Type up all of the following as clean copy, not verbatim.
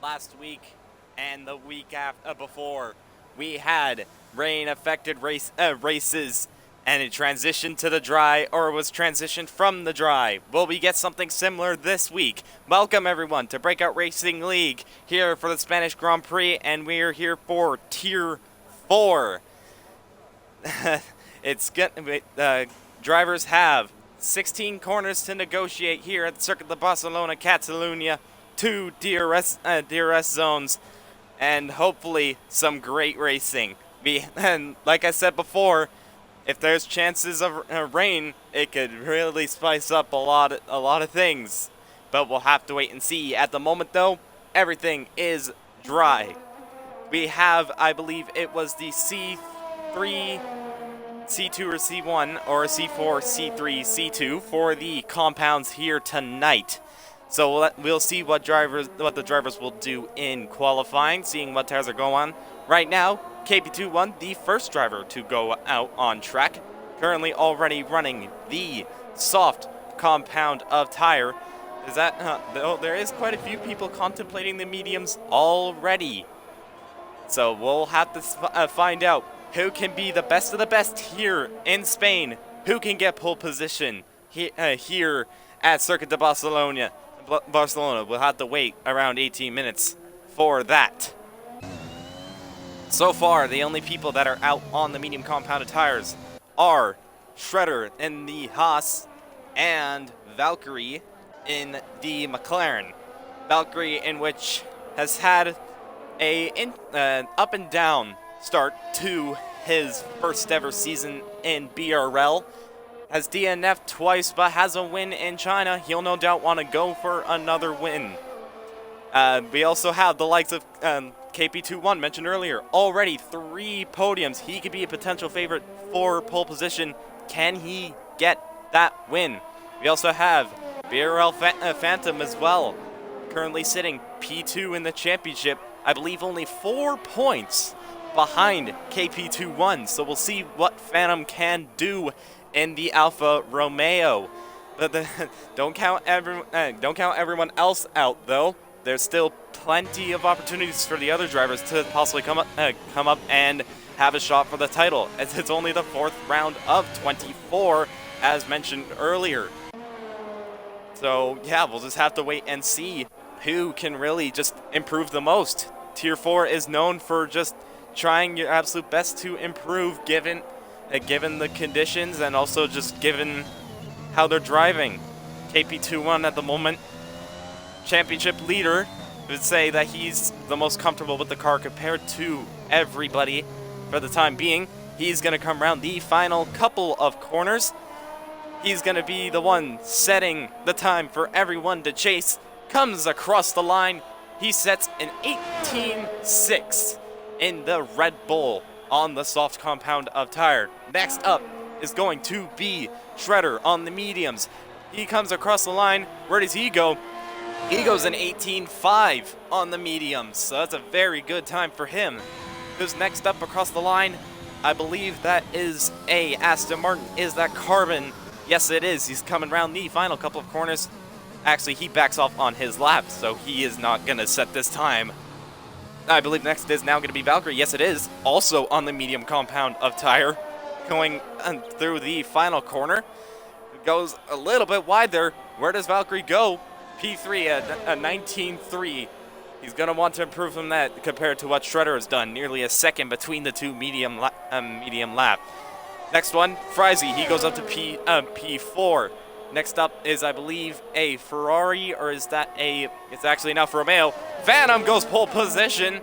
last week and the week before, we had rain-affected races, and it transitioned to the dry, or was transitioned from the dry. Will we get something similar this week? Welcome everyone to Breakout Racing League, here for the Spanish Grand Prix, and we are here for Tier 4. Drivers have 16 corners to negotiate here at the Circuit de Barcelona, Catalonia, 2 DRS zones, and hopefully some great racing. And like I said before, if there's chances of rain, it could really spice up a lot of things. But we'll have to wait and see. At the moment, though, everything is dry. We have, I believe it was the C3, C2 or C1, or C4, C3, C2 for the compounds here tonight. So we'll see what the drivers will do in qualifying, seeing what tires are going on. Right now, KP21, the first driver to go out on track, currently already running the soft compound of tire. There is quite a few people contemplating the mediums already. So we'll have to find out who can be the best of the best here in Spain, who can get pole position here at Circuit de Barcelona. We'll have to wait around 18 minutes for that. So far, the only people that are out on the medium compounded tires are Shredder in the Haas and Valkyrie in the McLaren. Valkyrie, in which has had an up and down start to his first ever season in BRL. Has DNF'd twice, but has a win in China. He'll no doubt want to go for another win. We also have the likes of KP21 mentioned earlier. Already 3 podiums. He could be a potential favorite for pole position. Can he get that win? We also have BRL Phantom as well. Currently sitting P2 in the championship. I believe only 4 points behind KP21. So we'll see what Phantom can do in the Alfa Romeo. But don't count everyone else out, though. There's still plenty of opportunities for the other drivers to possibly come up and have a shot for the title, as it's only the 4th round of 24, as mentioned earlier. So yeah, we'll just have to wait and see who can really just improve the most. Tier 4 is known for just trying your absolute best to improve given the conditions, and also just given how they're driving. KP21 at the moment, championship leader, would say that he's the most comfortable with the car compared to everybody for the time being. He's going to come around the final couple of corners. He's going to be the one setting the time for everyone to chase. Comes across the line. He sets an 18.6 in the Red Bull on the soft compound of tire. Next up is going to be Shredder on the mediums. He comes across the line. Where does he go? He goes an 18.5 on the mediums, so that's a very good time for him. Who's next up across the line? I believe that is a Aston Martin. Is that Carbon? Yes, it is. He's coming around the final couple of corners. Actually, he backs off on his lap, so he is not going to set this time. I believe next is now going to be Valkyrie. Yes, it is. Also on the medium compound of tire. Going through the final corner. Goes a little bit wide there. Where does Valkyrie go? P3 at a 19.3. He's going to want to improve from that compared to what Shredder has done. Nearly a second between the two medium lap. Next one, Frizy. He goes up to P4. Next up is, I believe, a Ferrari, or is that it's actually now for Romeo. Phantom goes pole position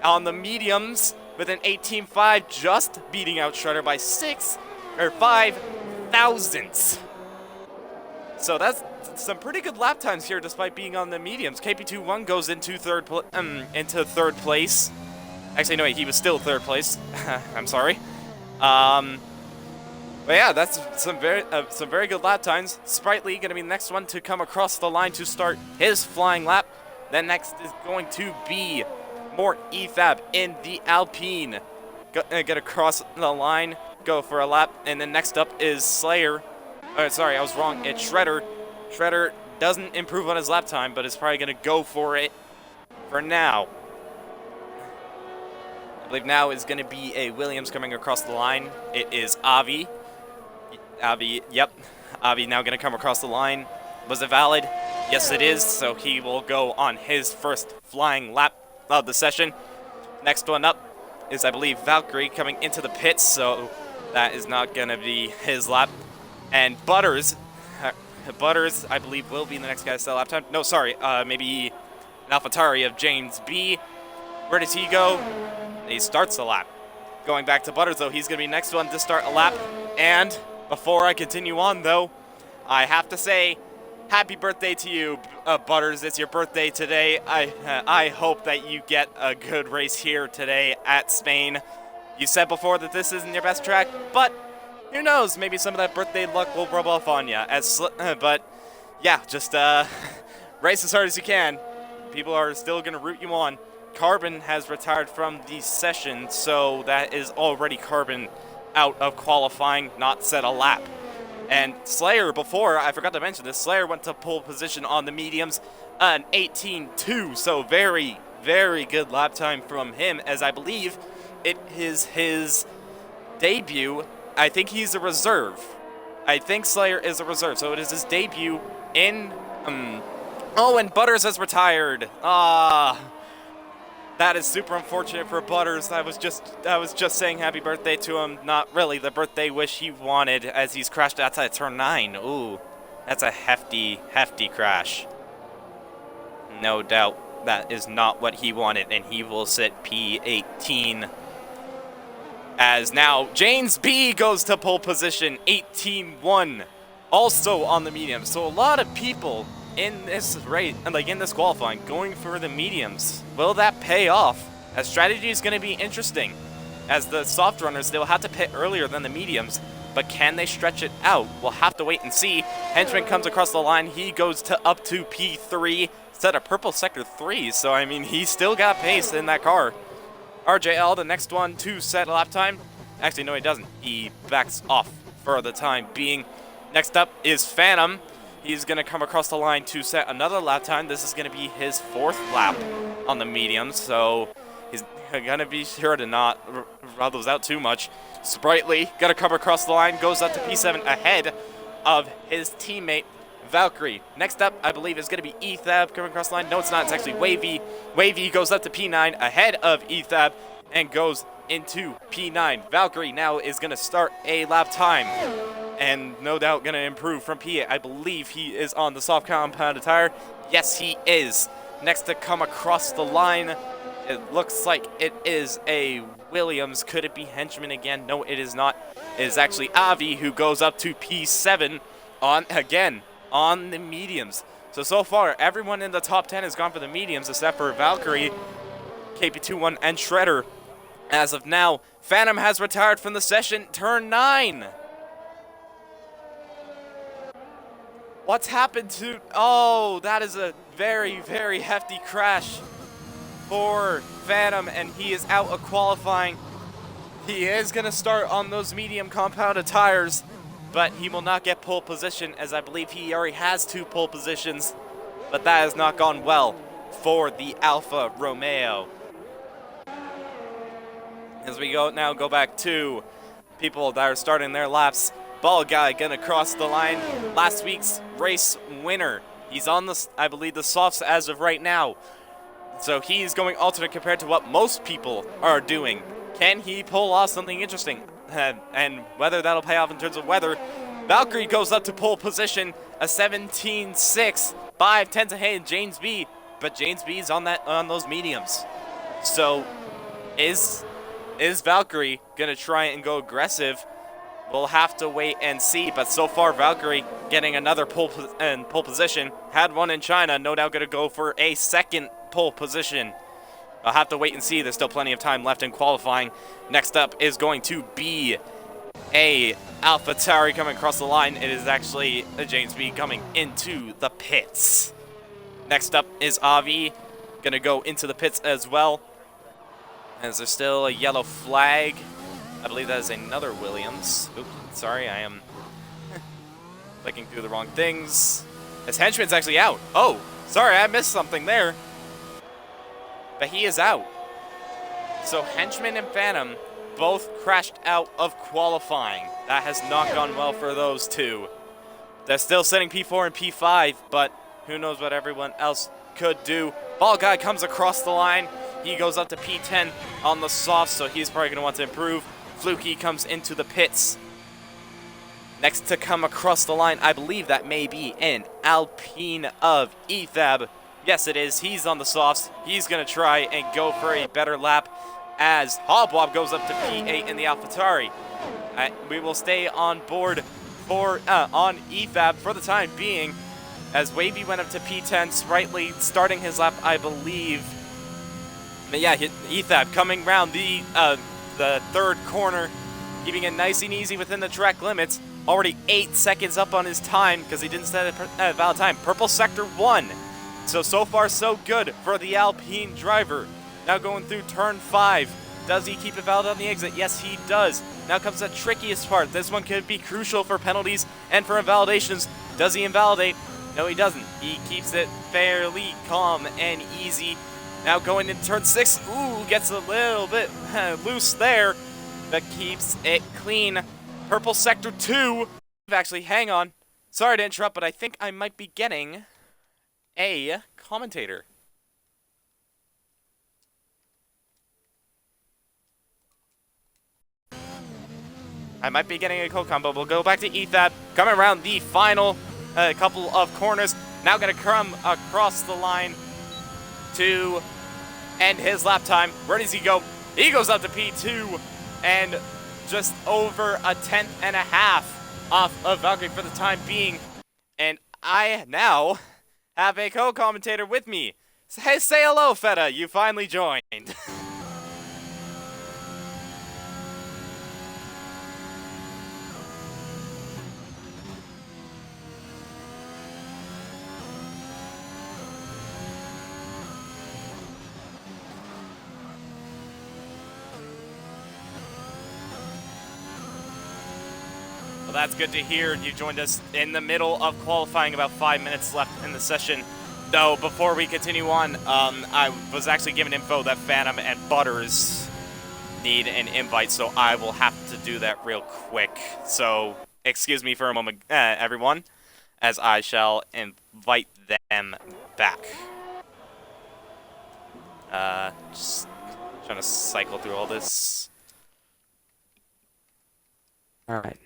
on the mediums with an 18.5, just beating out Shredder by 5 thousandths. So that's some pretty good lap times here, despite being on the mediums. KP21 goes into third place. Actually, no, wait, he was still third place. I'm sorry. But yeah, that's some very good lap times. Sprightly going to be the next one to come across the line to start his flying lap. Then next is going to be Mort Ethab in the Alpine. Get across the line, go for a lap, and then next up is Slayer. Sorry, I was wrong. It's Shredder. Shredder doesn't improve on his lap time, but is probably going to go for it for now. I believe now is going to be a Williams coming across the line. It is Avi. Yep. Avi now going to come across the line. Was it valid? Yes, it is. So he will go on his first flying lap of the session. Next one up is, I believe, Valkyrie coming into the pits. So that is not going to be his lap. And Butters, I believe, will be the next guy to set lap time. No, sorry. Maybe an AlphaTauri of James B. Where does he go? He starts the lap. Going back to Butters, though, he's going to be next one to start a lap. And before I continue on, though, I have to say, happy birthday to you, Butters. It's your birthday today. I hope that you get a good race here today at Spain. You said before that this isn't your best track, but who knows? Maybe some of that birthday luck will rub off on you. But yeah, just race as hard as you can. People are still going to root you on. Carbon has retired from the session, so that is already Carbon out of qualifying, not set a lap. And Slayer, before, I forgot to mention this, Slayer went to pole position on the mediums, an 18.2, so very, very good lap time from him, as I believe it is his debut. I think he's a reserve. I think Slayer is a reserve, so it is his debut in... Oh, and Butters has retired. That is super unfortunate for Butters. I was just saying happy birthday to him. Not really the birthday wish he wanted, as he's crashed outside turn 9. Ooh, that's a hefty, hefty crash. No doubt that is not what he wanted, and he will sit P18. As now, James B goes to pole position, 18-1, also on the medium. So a lot of people in this race, like in this qualifying, going for the mediums. Will that pay off? As strategy is going to be interesting. As the soft runners, they'll have to pit earlier than the mediums, but can they stretch it out? We'll have to wait and see. Henchman comes across the line. He goes to up to P3, set a purple sector 3, so I mean, he still got pace in that car. RJL, the next one to set a lap time. Actually, no, he doesn't. He backs off for the time being. Next up is Phantom. He's going to come across the line to set another lap time. This is going to be his 4th lap on the medium, so he's going to be sure to not rub those out too much. Sprightly, going to come across the line, goes up to P7 ahead of his teammate, Valkyrie. Next up, I believe, is going to be Ethab coming across the line. No, it's not. It's actually Wavy. Wavy goes up to P9 ahead of Ethab and goes into P9. Valkyrie now is going to start a lap time, and no doubt going to improve from P8. I believe he is on the soft compounded tire. Yes, he is. Next to come across the line, it looks like it is a Williams. Could it be Henchman again? No, it is not. It is actually Avi who goes up to P7 on the mediums. So far, everyone in the top 10 has gone for the mediums except for Valkyrie, KP21, and Shredder. As of now, Phantom has retired from the session, turn 9. What's happened to... Oh, that is a very, very hefty crash for Phantom, and he is out of qualifying. He is going to start on those medium compounded tires, but he will not get pole position, as I believe he already has 2 pole positions, but that has not gone well for the Alfa Romeo. As we go back to people that are starting their laps. Ball guy gonna cross the line. Last week's race winner. He's on the, I believe, the softs as of right now. So he's going alternate compared to what most people are doing. Can he pull off something interesting? And whether that'll pay off in terms of weather. Valkyrie goes up to pole position, a 17.6, 5/10 ahead of James B. But James B's on those mediums. So is Valkyrie gonna try and go aggressive? We'll have to wait and see, but so far Valkyrie getting another pole position. Had one in China, no doubt gonna go for a second pole position. I'll have to wait and see. There's still plenty of time left in qualifying. Next up is going to be a AlphaTauri coming across the line. It is actually a James B coming into the pits. Next up is Avi, gonna go into the pits as well. As there's still a yellow flag. I believe that is another Williams. Oops, sorry, I am clicking through the wrong things. As Henchman's actually out. Oh, sorry, I missed something there. but he is out. So Henchman and Phantom both crashed out of qualifying. That has not gone well for those two. They're still sitting P4 and P5, but who knows what everyone else could do. Ball Guy comes across the line. He goes up to P10 on the soft, so he's probably going to want to improve. Fluky comes into the pits. Next to come across the line, I believe that may be an Alpine of Ethab. Yes, it is. He's on the softs. He's going to try and go for a better lap as Hobwob goes up to P8 in the AlphaTauri. We will stay on board for on Ethab for the time being, as Wavy went up to P10, Sprightly starting his lap, I believe. But yeah, Ethab coming round the third corner, keeping it nice and easy within the track limits. Already 8 seconds up on his time because he didn't set a valid time. Purple Sector 1. So far so good for the Alpine driver. Now going through turn 5. Does he keep it valid on the exit? Yes, he does. Now comes the trickiest part. This one could be crucial for penalties and for invalidations. Does he invalidate? No, he doesn't. He keeps it fairly calm and easy. Now going into turn 6. Ooh, gets a little bit loose there, but keeps it clean. Purple Sector 2. Actually, hang on. Sorry to interrupt, but I think I might be getting a commentator. I might be getting a co-combo. We'll go back to Ethab. Coming around the final couple of corners. Now going to come across the line to end his lap time. Where does he go? He goes up to P2 and just over a 10th and a half off of Valkyrie for the time being. And I now have a co-commentator with me. Hey, say hello, Feta. You finally joined. Well, that's good to hear. You joined us in the middle of qualifying, about 5 minutes left in the session. Though, before we continue on, I was actually given info that Phantom and Butters need an invite, so I will have to do that real quick. So, excuse me for a moment, everyone, as I shall invite them back. Just trying to cycle through all this. All right.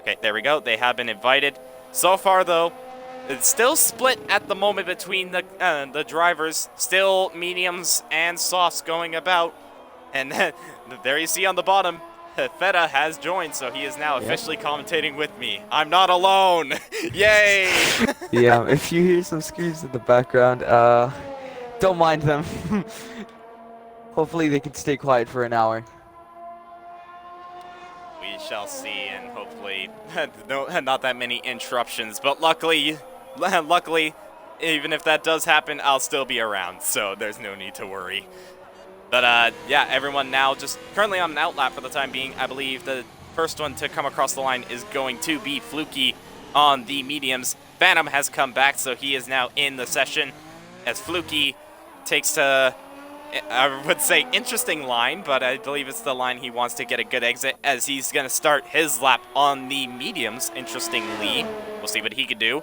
Okay, there we go. They have been invited. So far, though, it's still split at the moment between the drivers. Still mediums and softs going about. And there you see on the bottom, Feta has joined, so he is now officially commentating with me. I'm not alone. Yay! Yeah, if you hear some screams in the background, don't mind them. Hopefully they can stay quiet for an hour. We shall see, and hopefully not that many interruptions. But luckily, even if that does happen, I'll still be around, so there's no need to worry. But yeah, everyone now just currently on an outlap for the time being. I believe the first one to come across the line is going to be Fluky on the mediums. Phantom has come back, so he is now in the session as Fluky takes to, I would say, interesting line, but I believe it's the line he wants to get a good exit, as he's going to start his lap on the mediums, interestingly. We'll see what he can do.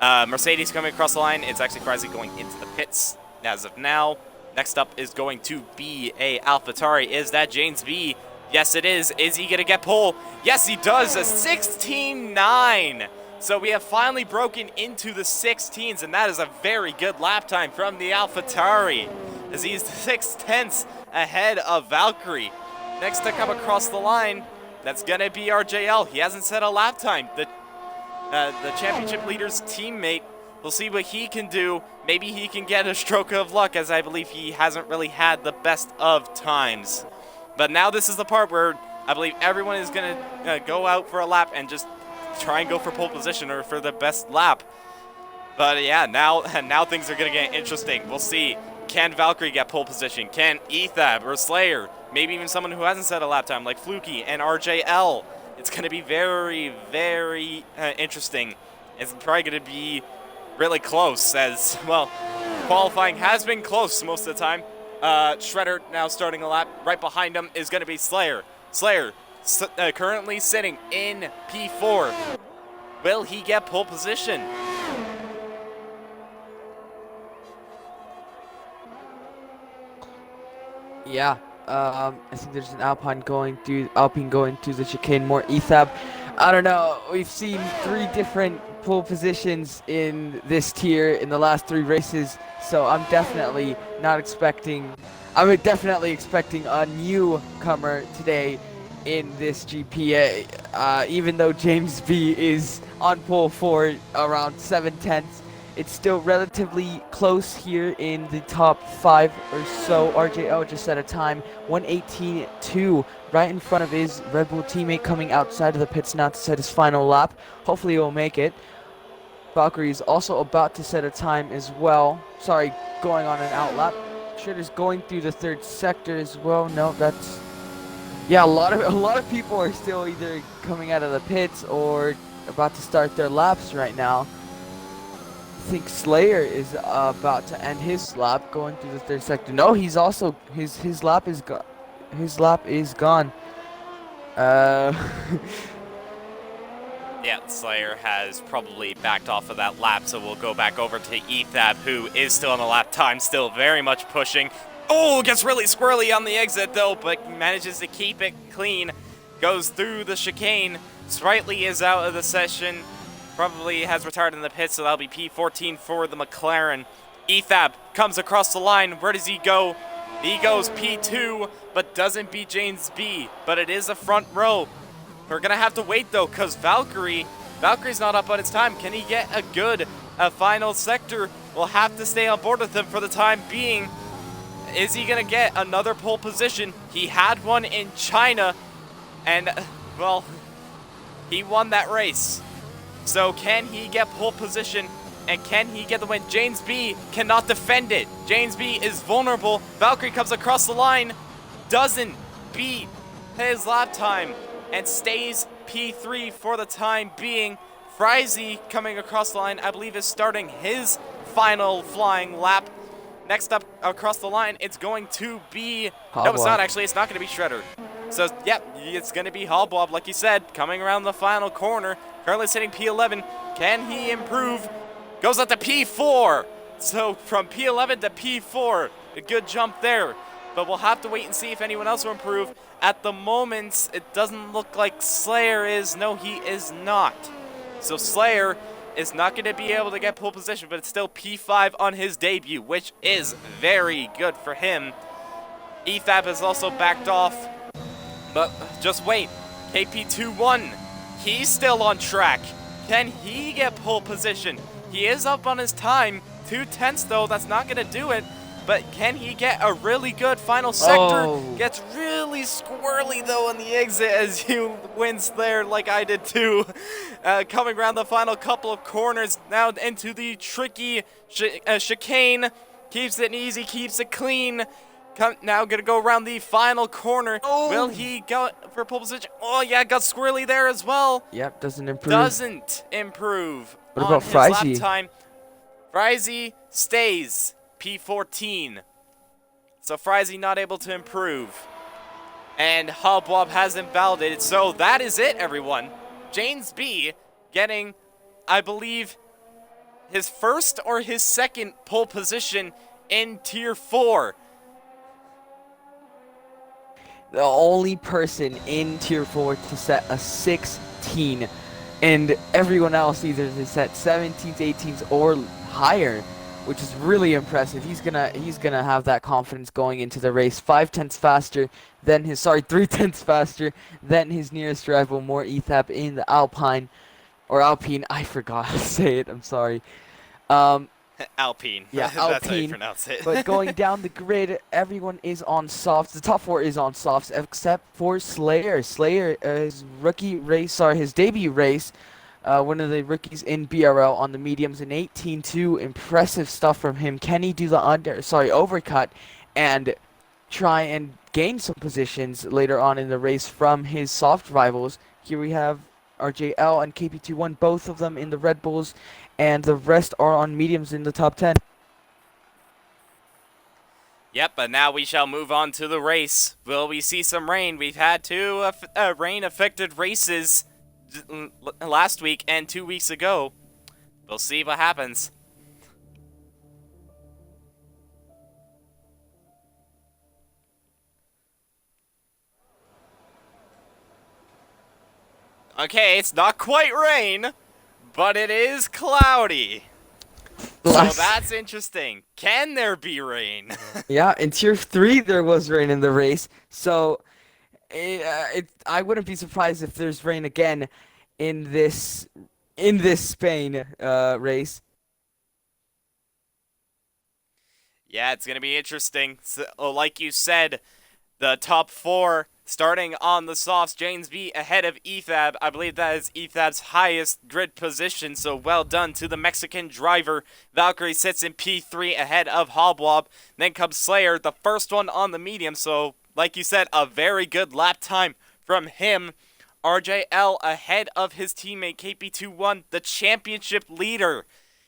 Mercedes coming across the line. It's actually Chrysler going into the pits as of now. Next up is going to be a AlphaTauri. Is that James B? Yes, it is. Is he going to get pole? Yes, he does. A 16.9. So we have finally broken into the 16s, and that is a very good lap time from the AlphaTauri, as he's 6/10 ahead of Valkyrie. Next to come across the line, that's going to be RJL. He hasn't set a lap time. The championship leader's teammate, we'll see what he can do. Maybe he can get a stroke of luck, as I believe he hasn't really had the best of times. But now this is the part where I believe everyone is going to go out for a lap and just try and go for pole position or for the best lap. But yeah, now things are going to get interesting. We'll see. Can Valkyrie get pole position? Can Ethab or Slayer? Maybe even someone who hasn't set a lap time like Fluky and RJL. It's going to be very, very interesting. It's probably going to be really close, as, well, Qualifying has been close most of the time. Shredder now starting a lap. Right behind him is going to be Slayer. Slayer currently sitting in P4. Will he get pole position? Yeah, I think there's an Alpine going through the chicane, more ETHAB. I don't know. We've seen 3 different pole positions in this tier in the last 3 races, so I'm definitely expecting a newcomer today in this GPA. Even though James B is on pole for around 7/10, it's still relatively close here in the top 5 or so. RJL just set a time 1:18.2 right in front of his Red Bull teammate coming outside of the pits now to set his final lap. Hopefully he'll make it. Valkyrie is also about to set a time as well. Sorry, going on an outlap. Shredder's going through the 3rd sector as well. No, that's... Yeah, a lot of people are still either coming out of the pits or about to start their laps right now. I think Slayer is about to end his lap going through the 3rd sector. No, he's also his lap is gone. His lap is gone. Yeah, Slayer has probably backed off of that lap, so we'll go back over to ETHAB, who is still on a lap time, still very much pushing. Oh, gets really squirrely on the exit though, but manages to keep it clean. Goes through the chicane. Sprightly is out of the session. Probably has retired in the pits, so that'll be P14 for the McLaren. ETHAB comes across the line. Where does he go? He goes P2, but doesn't beat James B. But it is a front row. We're going to have to wait, though, because Valkyrie's not up on its time. Can he get a good final sector? We'll have to stay on board with him for the time being. Is he going to get another pole position? He had one in China, and, well, he won that race. So can he get pole position, and can he get the win? James B cannot defend it. James B is vulnerable. Valkyrie comes across the line, doesn't beat his lap time, and stays P3 for the time being. Frizy coming across the line, I believe, is starting his final flying lap. Next up across the line, it's going to be... No, it's not actually. It's not going to be Shredder. So, yep, it's going to be Hobwob, like you said, coming around the final corner. Currently sitting P11. Can he improve? Goes up to P4. So, from P11 to P4, a good jump there. But we'll have to wait and see if anyone else will improve. At the moment, it doesn't look like Slayer is. No, he is not. So, Slayer is not going to be able to get pole position, but it's still P5 on his debut, which is very good for him. ETHAB has also backed off, but just wait. KP21, he's still on track. Can he get pole position? He is up on his time. 2/10 though, that's not going to do it. But can he get a really good final sector? Oh. Gets really squirrely, though, on the exit as he wins there like I did, too. Coming around the final couple of corners, now into the tricky chicane. Keeps it easy, keeps it clean. Now going to go around the final corner. Oh. Will he go for pole position? Oh, yeah, got squirrely there as well. Yep, doesn't improve. Doesn't improve. What about his Frizy? lap time. Frizy stays P14. So Frizy not able to improve. And Hobwob hasn't validated. So that is it, everyone. James B getting, I believe, his first or his second pole position in Tier 4. The only person in Tier 4 to set a 16, and everyone else either to set 17s, 18s, or higher, which is really impressive. He's gonna have that confidence going into the race. 3/10 faster than his nearest rival. More ETHAB in the Alpine. I forgot how to say it. I'm sorry. Alpine. Yeah, That's how you Alpine. pronounce it. But going down the grid, everyone is on softs. The top 4 is on softs except for Slayer. Slayer, his debut race. One of the rookies in BRL on the mediums, an 18.2. Impressive stuff from him. Can he do the overcut and try and gain some positions later on in the race from his soft rivals? Here we have RJL and KP21, both of them in the Red Bulls, and the rest are on mediums in the top 10. Yep, but now we shall move on to the race. Will we see some rain? We've had two rain-affected races last week and 2 weeks ago. We'll see what happens. Okay, it's not quite rain, but it is cloudy. So that's interesting. Can there be rain? Yeah, in Tier 3 there was rain in the race, so I wouldn't be surprised if there's rain again in this Spain race. Yeah, it's gonna be interesting. So, like you said, the top 4 starting on the softs. James B ahead of Ethab. I believe that is Ethab's highest grid position, so well done to the Mexican driver. Valkyrie sits in P3 ahead of Hobwob. Then comes Slayer, the first one on the medium, so like you said, a very good lap time from him. RJL ahead of his teammate KP21, the championship leader.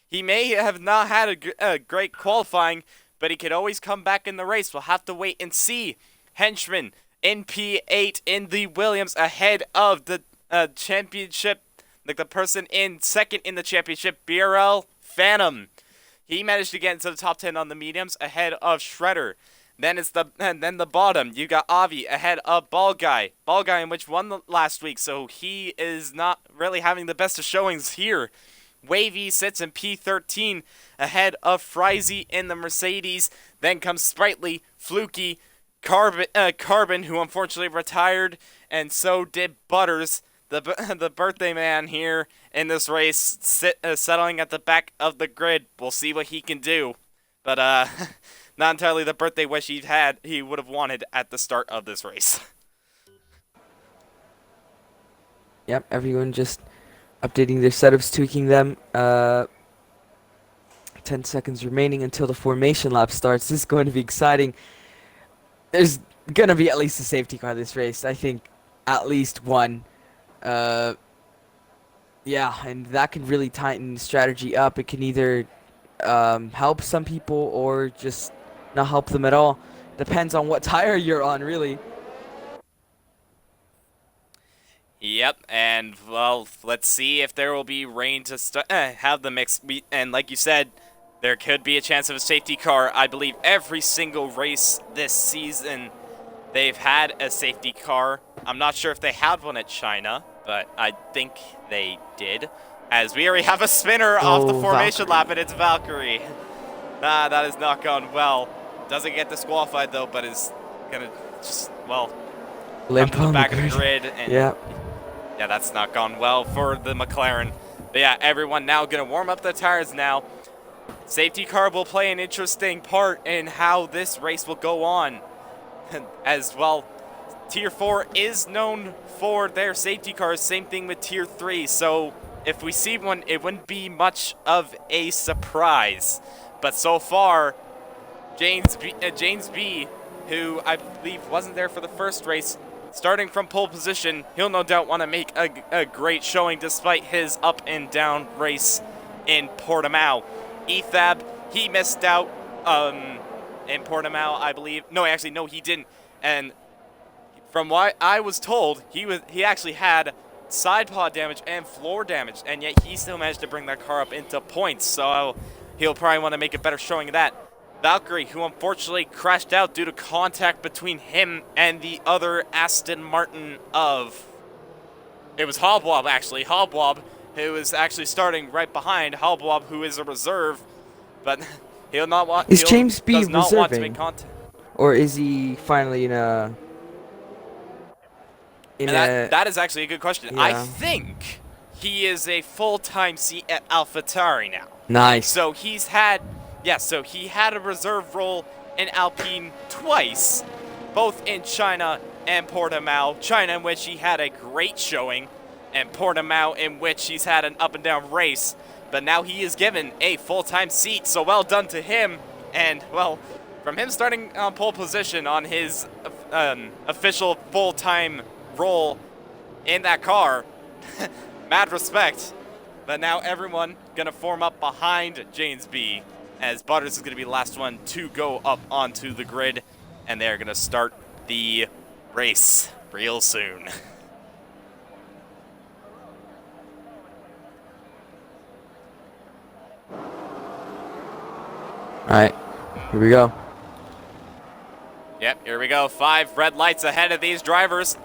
He may have not had a great qualifying, but he could always come back in the race. We'll have to wait and see. Henchman in P8 in the Williams ahead of the championship, like the person in second in the championship, BRL Phantom. He managed to get into the top 10 on the mediums ahead of Shredder. Then the bottom, you got Avi ahead of Baldguy, which won last week, so he is not really having the best of showings here. Wavy sits in P13 ahead of Frizy in the Mercedes. Then comes Sprightly, Fluky, Carbon, who unfortunately retired, and so did Butters, the birthday man here in this race, settling at the back of the grid. We'll see what he can do, but not entirely the birthday wish he would have wanted at the start of this race. Yep, everyone just updating their setups, tweaking them. 10 seconds remaining until the formation lap starts. This is going to be exciting. There's going to be at least a safety car this race. I think at least one. Yeah, and that can really tighten strategy up. It can either help some people or just not help them at all. Depends on what tire you're on, really. Yep, and well, let's see if there will be rain to have the mix. And like you said, there could be a chance of a safety car. I believe every single race this season, they've had a safety car. I'm not sure if they had one at China, but I think they did. As we already have a spinner off the formation lap, and it's Valkyrie. That has not gone well. Doesn't get disqualified, though, but is going to just, well, limp come to the back on of the grid. And yeah, that's not gone well for the McLaren. But yeah, everyone now going to warm up the tires now. Safety car will play an interesting part in how this race will go on. As well, Tier 4 is known for their safety cars. Same thing with Tier 3. So if we see one, it wouldn't be much of a surprise. But so far, James B, who I believe wasn't there for the first race, starting from pole position, he'll no doubt want to make a great showing despite his up and down race in Portimao. Ethab, he missed out in Portimao, I believe. No, actually, no, he didn't. And from what I was told, he actually had side pod damage and floor damage, and yet he still managed to bring that car up into points. So he'll probably want to make a better showing of that. Valkyrie, who unfortunately crashed out due to contact between him and the other Aston Martin of... It was Hobwob, actually. Hobwob, who is actually starting right behind Hobwob, who is a reserve. But he'll not want... Is James B does not reserving? want to make contact. Or is he finally in a... That is actually a good question. Yeah. I think he is a full-time seat at AlphaTauri now. Nice. So he's had... Yeah, so he had a reserve role in Alpine twice, both in China and Portimao. China, in which he had a great showing, and Portimao, in which he's had an up-and-down race. But now he is given a full-time seat, so well done to him. And, well, from him starting on pole position on his official full-time role in that car, mad respect. But now everyone gonna form up behind James B. as Butters is going to be the last one to go up onto the grid, and they're going to start the race real soon. All right, here we go. Yep, here we go. 5 red lights ahead of these drivers.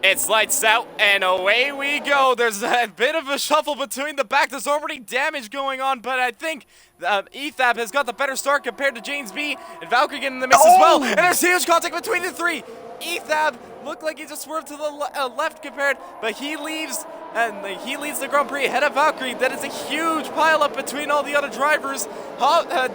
It's lights out, and away we go. There's a bit of a shuffle between the back. There's already damage going on, but I think Ethab has got the better start compared to James B. And Valkyrie getting in the mix as well. And there's huge contact between the 3. Ethab looked like he just swerved to the left compared, but he leaves, and he leads the Grand Prix ahead of Valkyrie. That is a huge pileup between all the other drivers.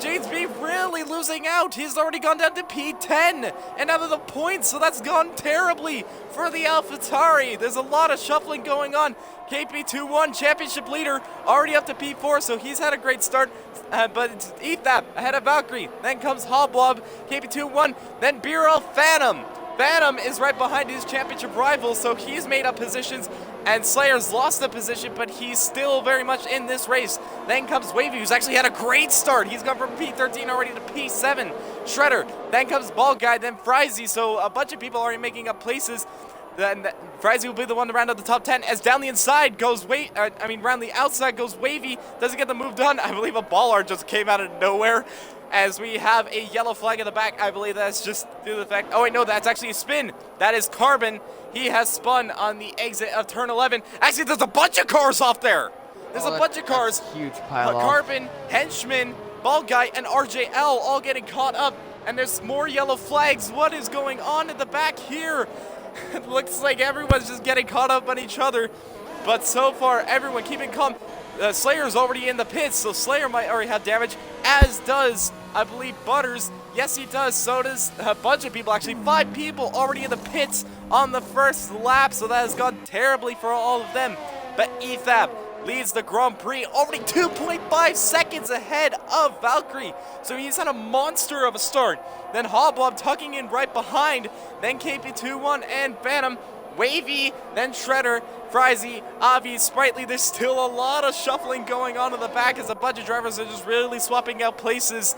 James B really losing out. He's already gone down to P10 and out of the points, so that's gone terribly for the AlphaTauri. There's a lot of shuffling going on. KP21 championship leader already up to P4, so he's had a great start. But it's Ethab ahead of Valkyrie. Then comes Hoblob, KP21, then BRL Phantom. Phantom is right behind his championship rival, so he's made up positions, and Slayer's lost a position, but he's still very much in this race. Then comes Wavy, who's actually had a great start. He's gone from P13 already to P7. Shredder, then comes Bald Guy, then Frizy, so a bunch of people already making up places. Then Frizy will be the one to round out the top 10, as down the inside goes round the outside goes Wavy, doesn't get the move done. I believe a baller just came out of nowhere, as we have a yellow flag in the back. I believe that's just due to the fact, oh wait, no, that's actually a spin. That is Carbon. He has spun on the exit of turn 11. Actually, there's a bunch of cars off there. There's a bunch of cars. Huge pile off. Carbon, Henchman, Bald Guy, and RJL all getting caught up, and there's more yellow flags. What is going on in the back here? It looks like everyone's just getting caught up on each other, but so far everyone keeping calm. Slayer's already in the pits, so Slayer might already have damage, as does, I believe, Butters. Yes, he does. So does a bunch of people, actually 5 people already in the pits on the first lap, so that has gone terribly for all of them. But Ethab leads the Grand Prix, already 2.5 seconds ahead of Valkyrie, so he's had a monster of a start. Then Hoblob tucking in right behind, then KP21 and Phantom, Wavy, then Shredder, Frizy, Avi, Sprightly. There's still a lot of shuffling going on in the back, as a bunch of drivers are just really swapping out places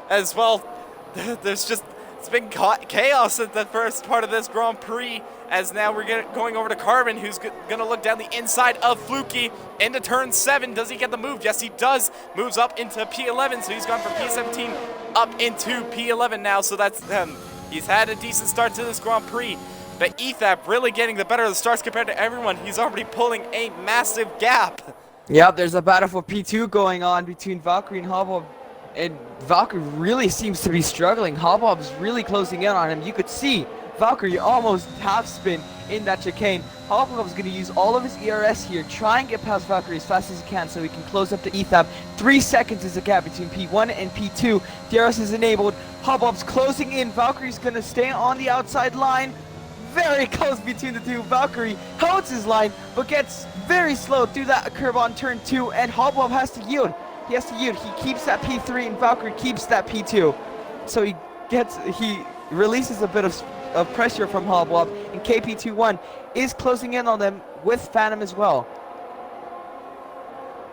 as well. It's been chaos at the first part of this Grand Prix, as now we're going over to Carbon, who's going to look down the inside of Fluky into turn 7. Does he get the move? Yes, he does. Moves up into P11, so he's gone from P17 up into P11 now, so that's he's had a decent start to this Grand Prix. But Ethab really getting the better of the starts compared to everyone. He's already pulling a massive gap. Yep, there's a battle for P2 going on between Valkyrie and Hoblob. And Valkyrie really seems to be struggling. Hoblob's really closing in on him. You could see Valkyrie almost half spin in that chicane. Hoblob's going to use all of his ERS here, try and get past Valkyrie as fast as he can so he can close up to Ethab. 3 seconds is the gap between P1 and P2. DRS is enabled. Hoblob's closing in. Valkyrie's going to stay on the outside line. Very close between the two. Valkyrie holds his line, but gets very slow through that curve on turn 2, and Hoblob has to yield. He has to yield. He keeps that P3, and Valkyrie keeps that P2. So he releases a bit of pressure from Hoblob, and KP21 is closing in on them with Phantom as well.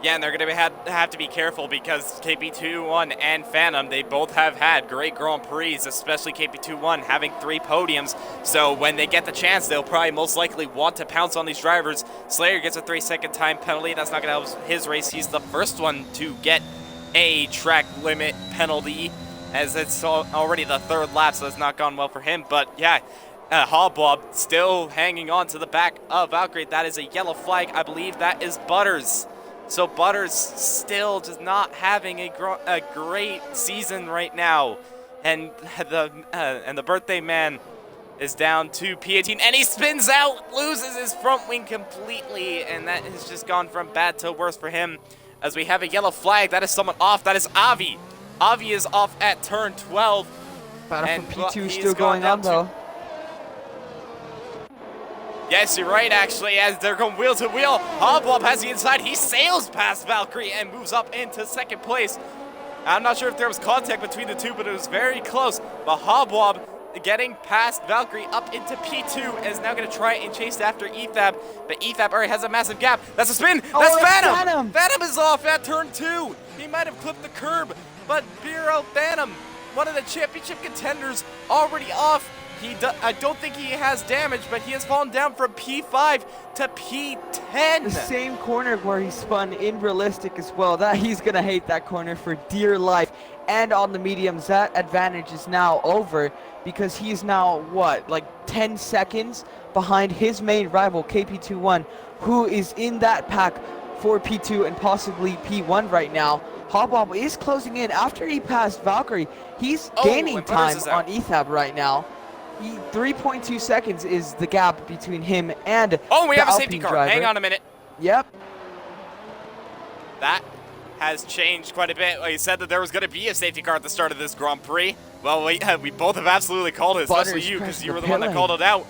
Yeah, and they're going to have to be careful, because KP21 and Phantom, they both have had great Grand Prix, especially KP21 having 3 podiums. So when they get the chance, they'll probably most likely want to pounce on these drivers. Slayer gets a 3-second time penalty. That's not going to help his race. He's the first one to get a track limit penalty, as it's already the 3rd lap, so it's not gone well for him. But yeah, Hoblob still hanging on to the back of Valkyrie. That is a yellow flag. I believe that is Butters. So Butters still just not having a great season right now, and the birthday man is down to P18, and he spins out, loses his front wing completely, and that has just gone from bad to worse for him. As we have a yellow flag, that is someone off. That is Avi. Avi is off at turn 12. Battle for P2 still going on though. Yes, you're right, actually, as they're going wheel to wheel. Hoblob has the inside. He sails past Valkyrie and moves up into 2nd place. I'm not sure if there was contact between the two, but it was very close. But Hoblob getting past Valkyrie up into P2 is now going to try and chase after Ethab. But Ethab already has a massive gap. That's a spin. That's Phantom. Phantom is off at turn 2. He might have clipped the curb. but BRL Phantom, one of the championship contenders, already off. I don't think he has damage, but he has fallen down from P5 to P10. The same corner where he spun in realistic as well. That he's gonna hate that corner for dear life. And on the mediums, that advantage is now over because he's now what, like 10 seconds behind his main rival KP21, who is in that pack for P2 and possibly P1 right now. Hobbob is closing in after he passed Valkyrie. He's gaining time on Ethab right now. 3.2 seconds is the gap between him and we the have a safety Alpine car. driver. Hang on a minute. Yep. That has changed quite a bit. He said that there was going to be a safety car at the start of this Grand Prix. Well, we both have absolutely called it, especially you, because you were the one that called it out.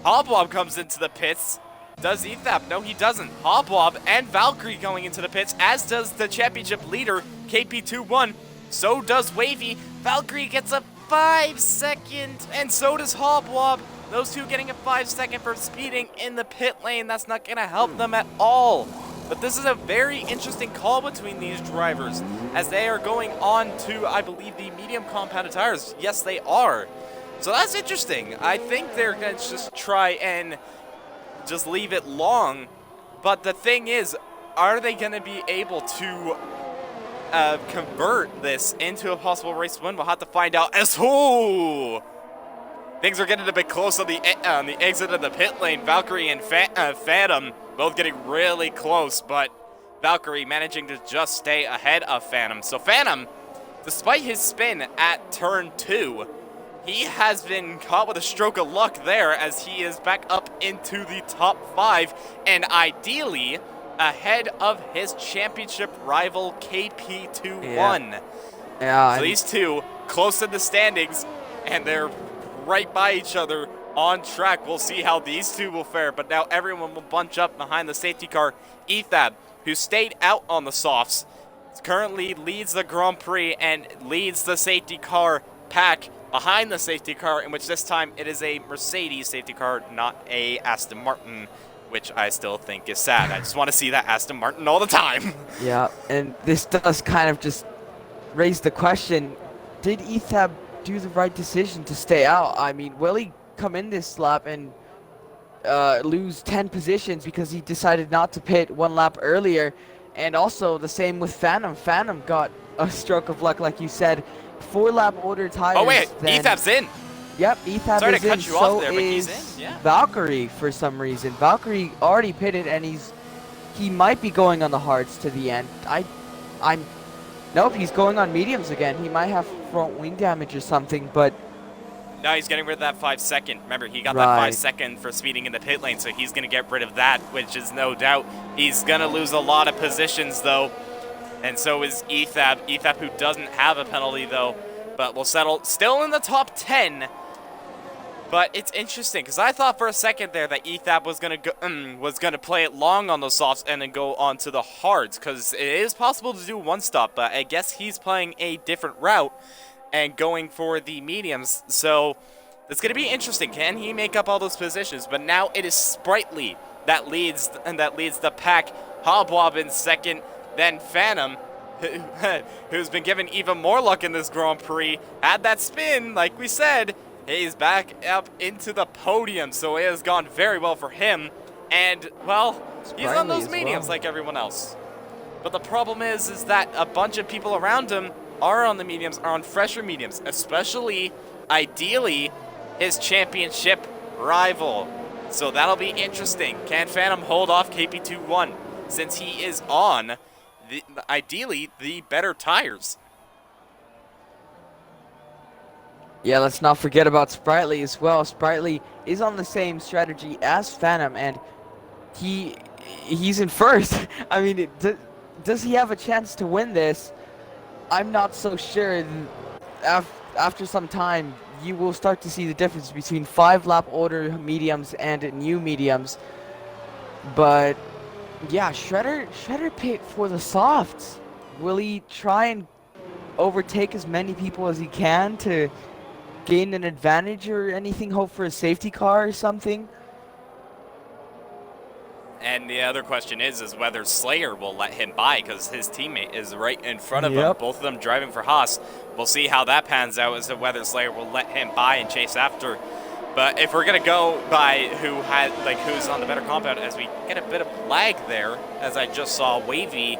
Hobwob comes into the pits. Does Ethap? No, he doesn't. Hobwob and Valkyrie going into the pits, as does the championship leader, KP21. So does Wavy. Valkyrie gets a 5-second, and so does Hobwob. Those two getting a 5-second for speeding in the pit lane. That's not going to help them at all. But this is a very interesting call between these drivers, as they are going on to, I believe, the medium compounded tires. Yes, they are. So that's interesting. I think they're going to just try and just leave it long. But the thing is, are they going to be able to convert this into a possible race win? We'll have to find out. As things are getting a bit close on the exit of the pit lane. Valkyrie and Phantom both getting really close, but Valkyrie managing to just stay ahead of Phantom. So Phantom, despite his spin at turn 2, he has been caught with a stroke of luck there, as he is back up into the top 5 and ideally ahead of his championship rival KP21. Yeah. So these two close in the standings, and they're right by each other on track. We'll see how these two will fare, but now everyone will bunch up behind the safety car. Ethab, who stayed out on the softs, currently leads the Grand Prix and leads the safety car pack behind the safety car, in which this time it is a Mercedes safety car, not a Aston Martin, which I still think is sad. I just want to see that Aston Martin all the time. Yeah, and this does kind of just raise the question, did Ethab do the right decision to stay out? I mean, will he come in this lap and lose 10 positions because he decided not to pit 1 lap earlier? And also the same with Phantom. Phantom got a stroke of luck, like you said. 4 lap older tires. Oh wait, Ethab's in. Yep, Ethab Sorry is to cut in. you So off there, but is he's in. Yeah. Valkyrie for some reason. Valkyrie already pitted, and he might be going on the hards to the end. Nope, he's going on mediums again. He might have front wing damage or something, but no, he's getting rid of that 5-second. Remember, he got that 5-second for speeding in the pit lane, so he's going to get rid of that, which is no doubt. He's going to lose a lot of positions, though, and so is Ethab. Ethab, who doesn't have a penalty, though, but will settle still in the top 10. But it's interesting, because I thought for a second there that Ethab was going to play it long on the softs and then go on to the hards, because it is possible to do one stop, but I guess he's playing a different route and going for the mediums. So it's going to be interesting. Can he make up all those positions? But now it is Sprightly that leads the pack. Hobwob in second, then Phantom, who's been given even more luck in this Grand Prix, had that spin, like we said. He's back up into the podium, so it has gone very well for him. And, well, he's on those mediums like everyone else. But the problem is that a bunch of people around him are on the mediums, are on fresher mediums, especially, ideally, his championship rival. So that'll be interesting. Can Phantom hold off KP21, since he is on, ideally, the better tires? yeah, let's not forget about Sprightly as well. Sprightly is on the same strategy as Phantom, and he's in first. I mean, does he have a chance to win this? I'm not so sure. After some time, you will start to see the difference between 5 lap older mediums and new mediums. But yeah, Shredder pit for the softs. Will he try and overtake as many people as he can to gain an advantage or anything? Hope for a safety car or something? And the other question is whether Slayer will let him by, because his teammate is right in front of him. Both of them driving for Haas. We'll see how that pans out as to whether Slayer will let him by and chase after. But if we're gonna go by who's on the better compound, as we get a bit of lag there, as I just saw, Wavy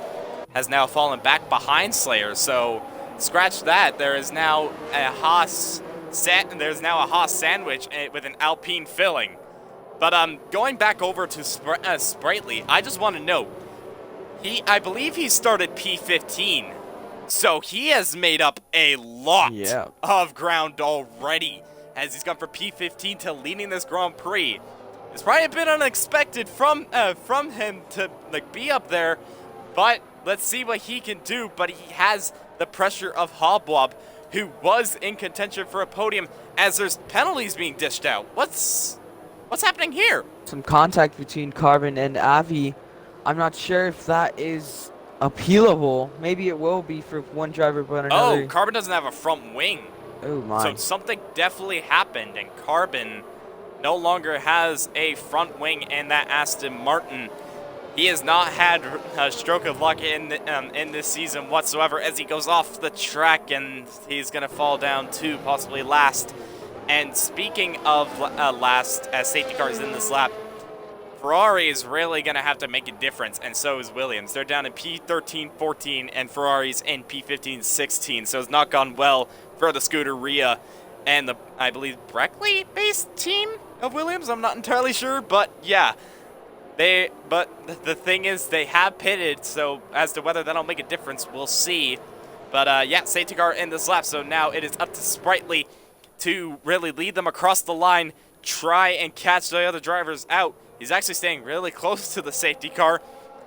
has now fallen back behind Slayer. So scratch that. There is now a Haas sandwich with an Alpine filling. But going back over to Sprightly, I just want to know, I believe he started P15, so he has made up a lot of ground already, as he's gone from P15 to leading this Grand Prix. It's probably a bit unexpected from him to be up there, but let's see what he can do. But he has the pressure of Hobwob, who was in contention for a podium, as there's penalties being dished out. What's happening here? Some contact between Carbon and Avi. I'm not sure if that is appealable. Maybe it will be for one driver, but another. Oh, Carbon doesn't have a front wing. Oh my. So something definitely happened, and Carbon no longer has a front wing in that Aston Martin. He has not had a stroke of luck in this season whatsoever, as he goes off the track, and he's going to fall down to possibly last. And speaking of last, as safety cars in this lap, Ferrari is really going to have to make a difference, and so is Williams. They're down in P13, 14, and Ferrari's in P15, 16. So it's not gone well for the Scuderia and the, I believe, Brackley-based team of Williams. I'm not entirely sure, but yeah. But the thing is, they have pitted, so as to whether that'll make a difference, we'll see. But yeah, safety car in this lap, so now it is up to Sprightly to really lead them across the line, try and catch the other drivers out. He's actually staying really close to the safety car.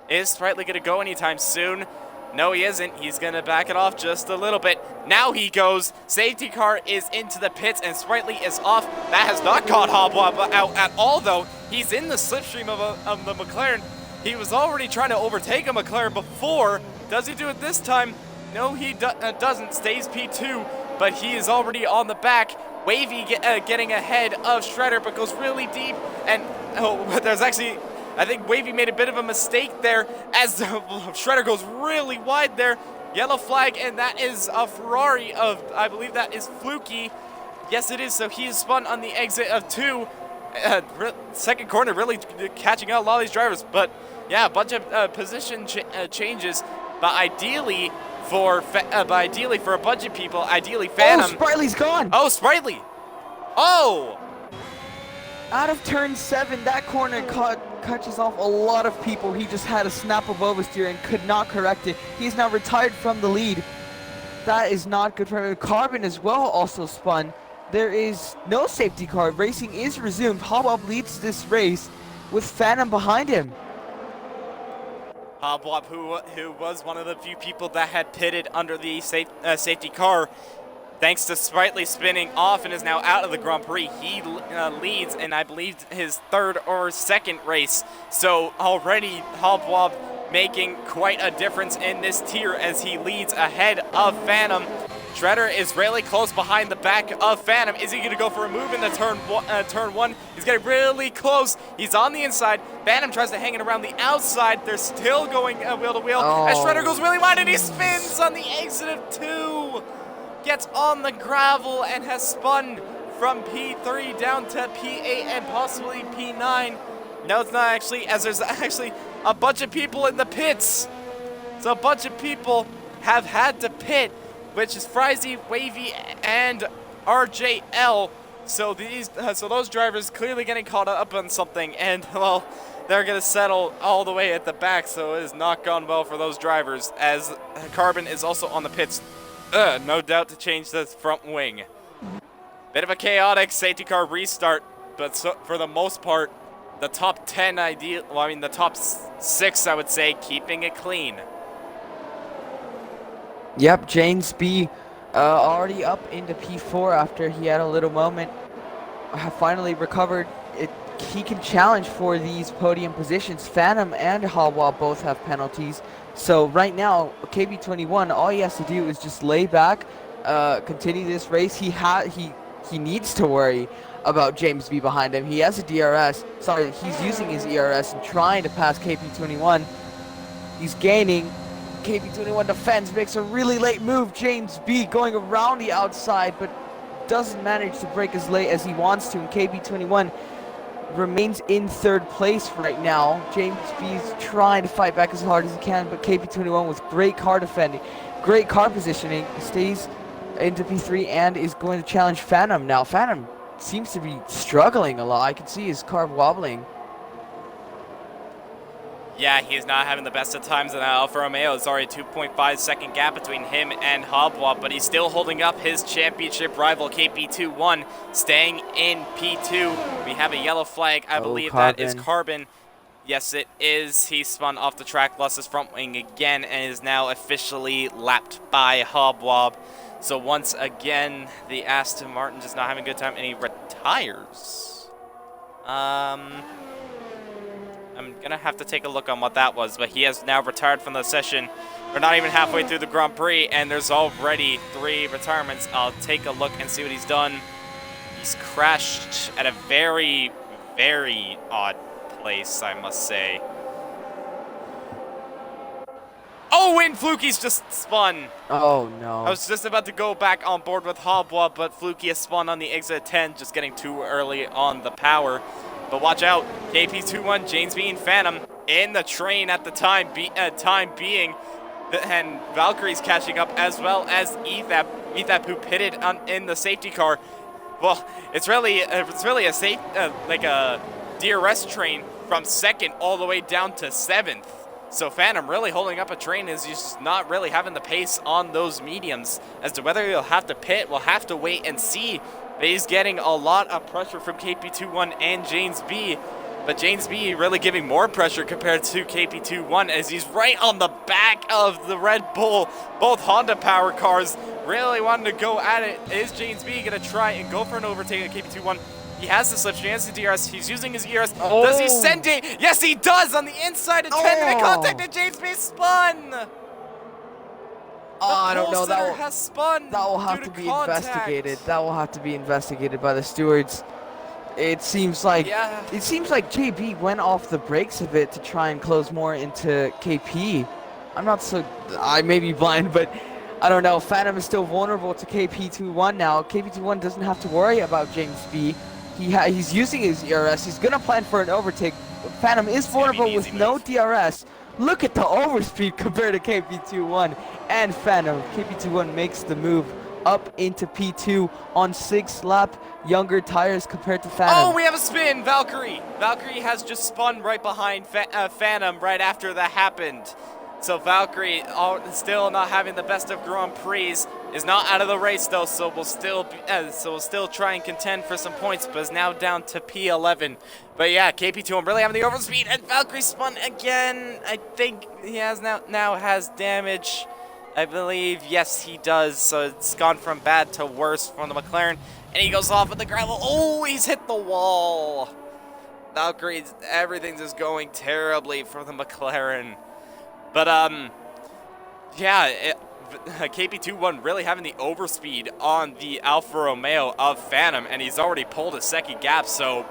Is Sprightly going to go anytime soon? No, he isn't. He's going to back it off just a little bit. Now he goes. Safety car is into the pits, and Sprightly is off. That has not caught Hobwob out at all, though. He's in the slipstream of the McLaren. He was already trying to overtake a McLaren before. Does he do it this time? No, he doesn't. Stays P2. But he is already on the back. Wavy getting ahead of Shredder, but goes really deep. And there's actually, I think Wavy made a bit of a mistake there, as Shredder goes really wide there. Yellow flag, and that is a Ferrari of, I believe that is Fluky. Yes, it is. So he is spun on the exit of 2. Second corner, really catching out a lot of these drivers. But yeah, a bunch of position changes. But ideally, for a bunch of people, ideally Phantom. Oh, Sprightly's gone. Oh, Sprightly. Oh. Out of turn 7, that corner catches off a lot of people. He just had a snap of oversteer and could not correct it. He's now retired from the lead. That is not good for him. Carbon as well also spun. There is no safety car. Racing is resumed. Hobwob leads this race with Phantom behind him. Hobwob, who was one of the few people that had pitted under the safety car, thanks to Sprightly spinning off and is now out of the Grand Prix. He leads in, I believe, his third or second race. So already Hobwob making quite a difference in this tier as he leads ahead of Phantom. Shredder is really close behind the back of Phantom. Is he going to go for a move in the turn one? He's getting really close. He's on the inside. Phantom tries to hang it around the outside. They're still going wheel to wheel. As Shredder goes really wide and he spins on the exit of 2. Gets on the gravel and has spun from P3 down to P8 and possibly P9. No, it's not actually, as there's actually a bunch of people in the pits. So a bunch of people have had to pit, which is Frizy, Wavy, and RJL. So those drivers clearly getting caught up on something, and well, they're gonna settle all the way at the back. So it has not gone well for those drivers, as Carbon is also on the pits. No doubt to change the front wing. Bit of a chaotic safety car restart, but for the most part, the top 10 the top 6, I would say, keeping it clean. Yep, James B already up into P4 after he had a little moment. Finally recovered. He can challenge for these podium positions. Phantom and Hobwob both have penalties. So right now, KB21, all he has to do is just lay back, continue this race. He he needs to worry about James B behind him. He has a DRS. Sorry, he's using his ERS and trying to pass KP21. He's gaining. KP21 defends, makes a really late move. James B going around the outside, but doesn't manage to break as late as he wants to. And KP21 remains in third place right now. James B is trying to fight back as hard as he can, but KP21 with great car defending, great car positioning, stays into P3 and is going to challenge Phantom now. Phantom seems to be struggling a lot. I can see his car wobbling. Yeah, he's not having the best of times in that Alfa Romeo. It's already a 2.5 second gap between him and Hobwab, but he's still holding up his championship rival KP21, staying in P2. We have a yellow flag. I believe that is Carbon. Yes, it is. He spun off the track, lost his front wing again, and is now officially lapped by Hobwab. So once again, the Aston Martin just not having a good time, and he retires. I'm going to have to take a look on what that was, but he has now retired from the session. We're not even halfway through the Grand Prix, and there's already 3 retirements. I'll take a look and see what he's done. He's crashed at a very, very odd place, I must say. Oh, and Fluky's just spun. Oh, no. I was just about to go back on board with Hobwa, but Fluky has spun on the exit 10, just getting too early on the power. But watch out, KP21, James B and Phantom in the train at the time being, and Valkyrie's catching up, as well as Ethap who pitted in the safety car. Well, it's really a safe like a DRS train from 2nd all the way down to 7th. So Phantom really holding up a train, as he's just not really having the pace on those mediums. As to whether he'll have to pit, we'll have to wait and see. But he's getting a lot of pressure from KP21 and James B. But James B really giving more pressure compared to KP21, as he's right on the back of the Red Bull. Both Honda power cars really wanting to go at it. Is James B going to try and go for an overtake at KP21? He has the slipstream, he has the DRS, he's using his ERS. Oh. Does he send it? Yes, he does! On the inside of 10-minute contact, and James B spun! I don't know. That will have to be investigated. That will have to be investigated by the stewards. It seems like JB went off the brakes a bit to try and close more into KP. I may be blind, but I don't know. Phantom is still vulnerable to KP21 now. KP21 doesn't have to worry about James B. He's using his ERS. He's gonna plan for an overtake. Phantom is vulnerable with no DRS. Look at the overspeed compared to KP21 and Phantom. KP21 makes the move up into P2 on 6th lap. Younger tires compared to Phantom. Oh, we have a spin, Valkyrie. Valkyrie has just spun right behind Phantom right after that happened. So Valkyrie, still not having the best of Grand Prix, is not out of the race though. So we'll still try and contend for some points, but is now down to P11. But yeah, KP2 really having the overspeed, and Valkyrie spun again. I think he has now has damage. I believe, yes, he does. So it's gone from bad to worse from the McLaren, and he goes off with the gravel. Oh, he's hit the wall. Valkyrie, everything's just going terribly for the McLaren. But, yeah, KP21 really having the overspeed on the Alfa Romeo of Phantom, and he's already pulled a 2nd gap. So,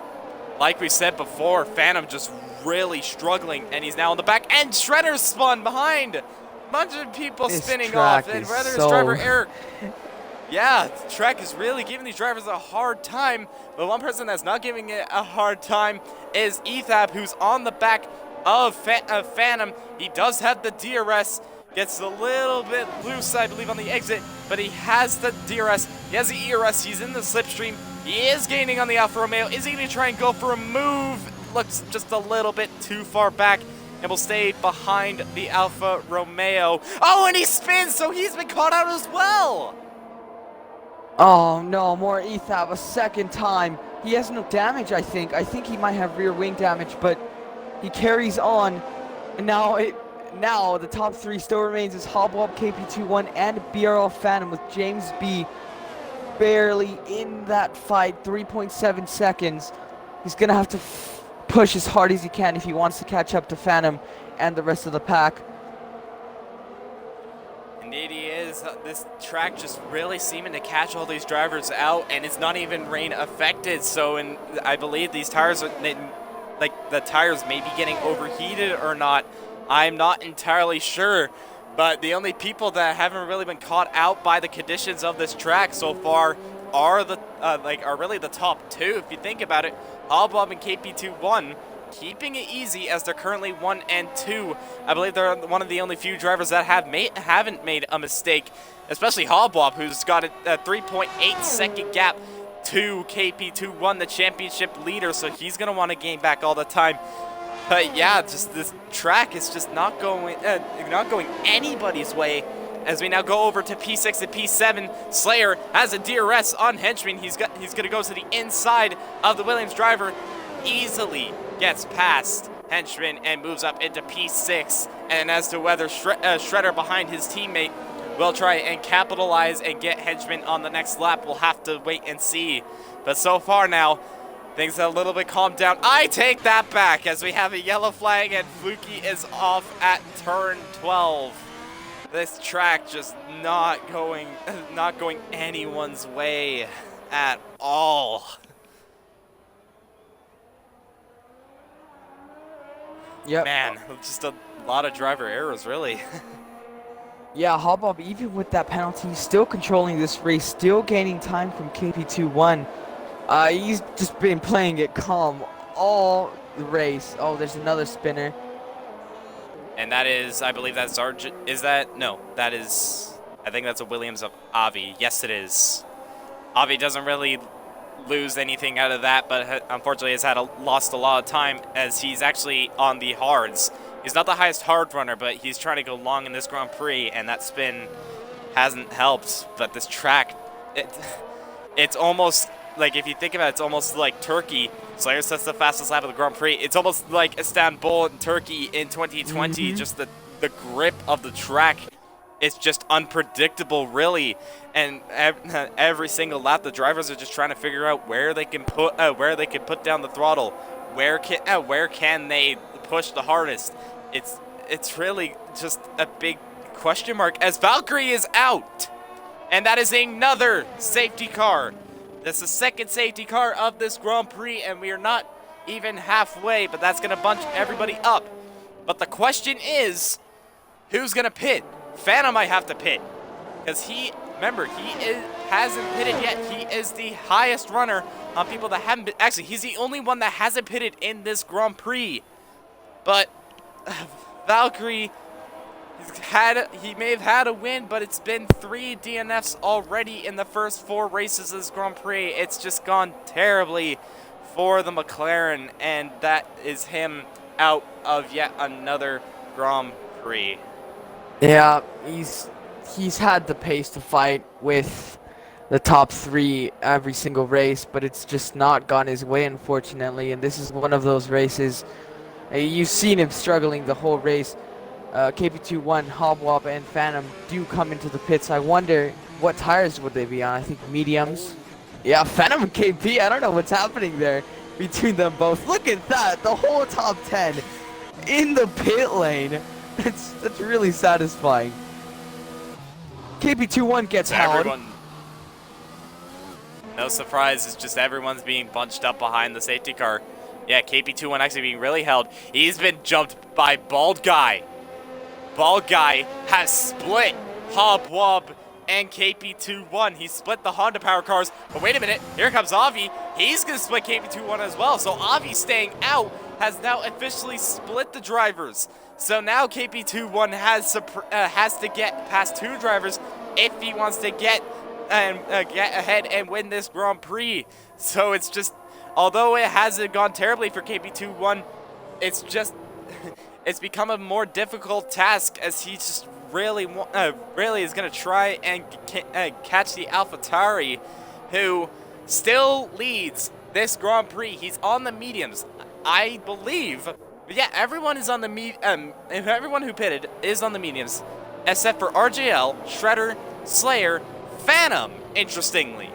like we said before, Phantom just really struggling, and he's now on the back. And Shredder spun behind. A bunch of people spinning off, and rather his driver Eric. Yeah, the track is really giving these drivers a hard time. But one person that's not giving it a hard time is Ethap, who's on the back of Phantom. He does have the DRS, gets a little bit loose, I believe, on the exit, but he has the DRS, he has the ERS, he's in the slipstream, he is gaining on the Alfa Romeo. Is he going to try and go for a move? Looks just a little bit too far back, and will stay behind the Alfa Romeo. Oh, and he spins, so he's been caught out as well! Oh no, more Ethap a 2nd time. He has no damage, I think. I think he might have rear wing damage, but he carries on, and now the top 3 still remains as Hobwob, KP21, and BRL Phantom, with James B barely in that fight, 3.7 seconds. He's gonna have to push as hard as he can if he wants to catch up to Phantom and the rest of the pack. Indeed he is. is this track just really seeming to catch all these drivers out, and it's not even rain affected. So, I believe these tires are like the tires may be getting overheated or not. I'm not entirely sure, but the only people that haven't really been caught out by the conditions of this track so far are really the top two. If you think about it, Hobbob and KP21 keeping it easy as they're currently 1 and 2. I believe they're one of the only few drivers that haven't made a mistake, especially Hobbob, who's got a 3.8 second gap to KP21, the championship leader, so he's going to want to gain back all the time. But yeah, just this track is just not going anybody's way. As we now go over to P6 and P7, Slayer has a DRS on Henchman. He's going to go to the inside of the Williams driver, easily gets past Henchman and moves up into P6. And as to whether Shredder behind his teammate will try and capitalize and get Henchman on the next lap, we'll have to wait and see. But so far now, things are a little bit calmed down. I take that back as we have a yellow flag and Fluky is off at turn 12. This track just not going anyone's way at all. Yep. Man, just a lot of driver errors, really. Yeah, Hobbob, even with that penalty, still controlling this race, still gaining time from KP21. He's just been playing it calm all the race. Oh, there's another spinner. And that is, I believe that's Argent. Is that? No, that is, I think that's a Williams of Avi. Yes, it is. Avi doesn't really lose anything out of that, but unfortunately has lost a lot of time as he's actually on the hards. He's not the highest hard runner, but he's trying to go long in this Grand Prix, and that spin hasn't helped. But this track, it's almost like, if you think about it, it's almost like Turkey. Slayer sets the fastest lap of the Grand Prix. It's almost like Istanbul and Turkey in 2020. Just the grip of the track. It's just unpredictable, really, and every single lap, the drivers are just trying to figure out where they can put down the throttle, where can they push the hardest. It's really just a big question mark as Valkyrie is out, and that is another safety car. That's the second safety car of this Grand Prix, and we are not even halfway, but that's gonna bunch everybody up. But the question is, who's gonna pit? Phantom might have to pit, because hasn't pitted yet. He is the highest runner on people that haven't been. Actually, he's the only one that hasn't pitted in this Grand Prix. But Valkyrie, he may have had a win, but it's been 3 DNFs already in the first 4 races of this Grand Prix. It's just gone terribly for the McLaren, and that is him out of yet another Grand Prix. Yeah, he's had the pace to fight with the top 3 every single race, but it's just not gone his way, unfortunately. And this is one of those races. You've seen him struggling the whole race. KP21, Hobwob, and Phantom do come into the pits. I wonder what tires would they be on. I think mediums. Yeah, Phantom and KP. I don't know what's happening there between them both. Look at that, the whole top 10 in the pit lane. That's really satisfying. KP21 gets held. No surprise, it's just everyone's being bunched up behind the safety car. Yeah, KP21 actually being really held. He's been jumped by Bald Guy. Bald Guy has split Hobwob and KP21. He split the Honda Power cars. But wait a minute, here comes Avi. He's going to split KP21 as well. So Avi staying out has now officially split the drivers. So now KP21 has to get past 2 drivers if he wants to get ahead and win this Grand Prix. So it's just, although it hasn't gone terribly for KP21, it's just it's become a more difficult task as he just really is going to try and catch the AlphaTauri, who still leads this Grand Prix. He's on the mediums, I believe. Yeah, everyone is on the everyone who pitted is on the mediums, except for RJL, Shredder, Slayer, Phantom. Interestingly,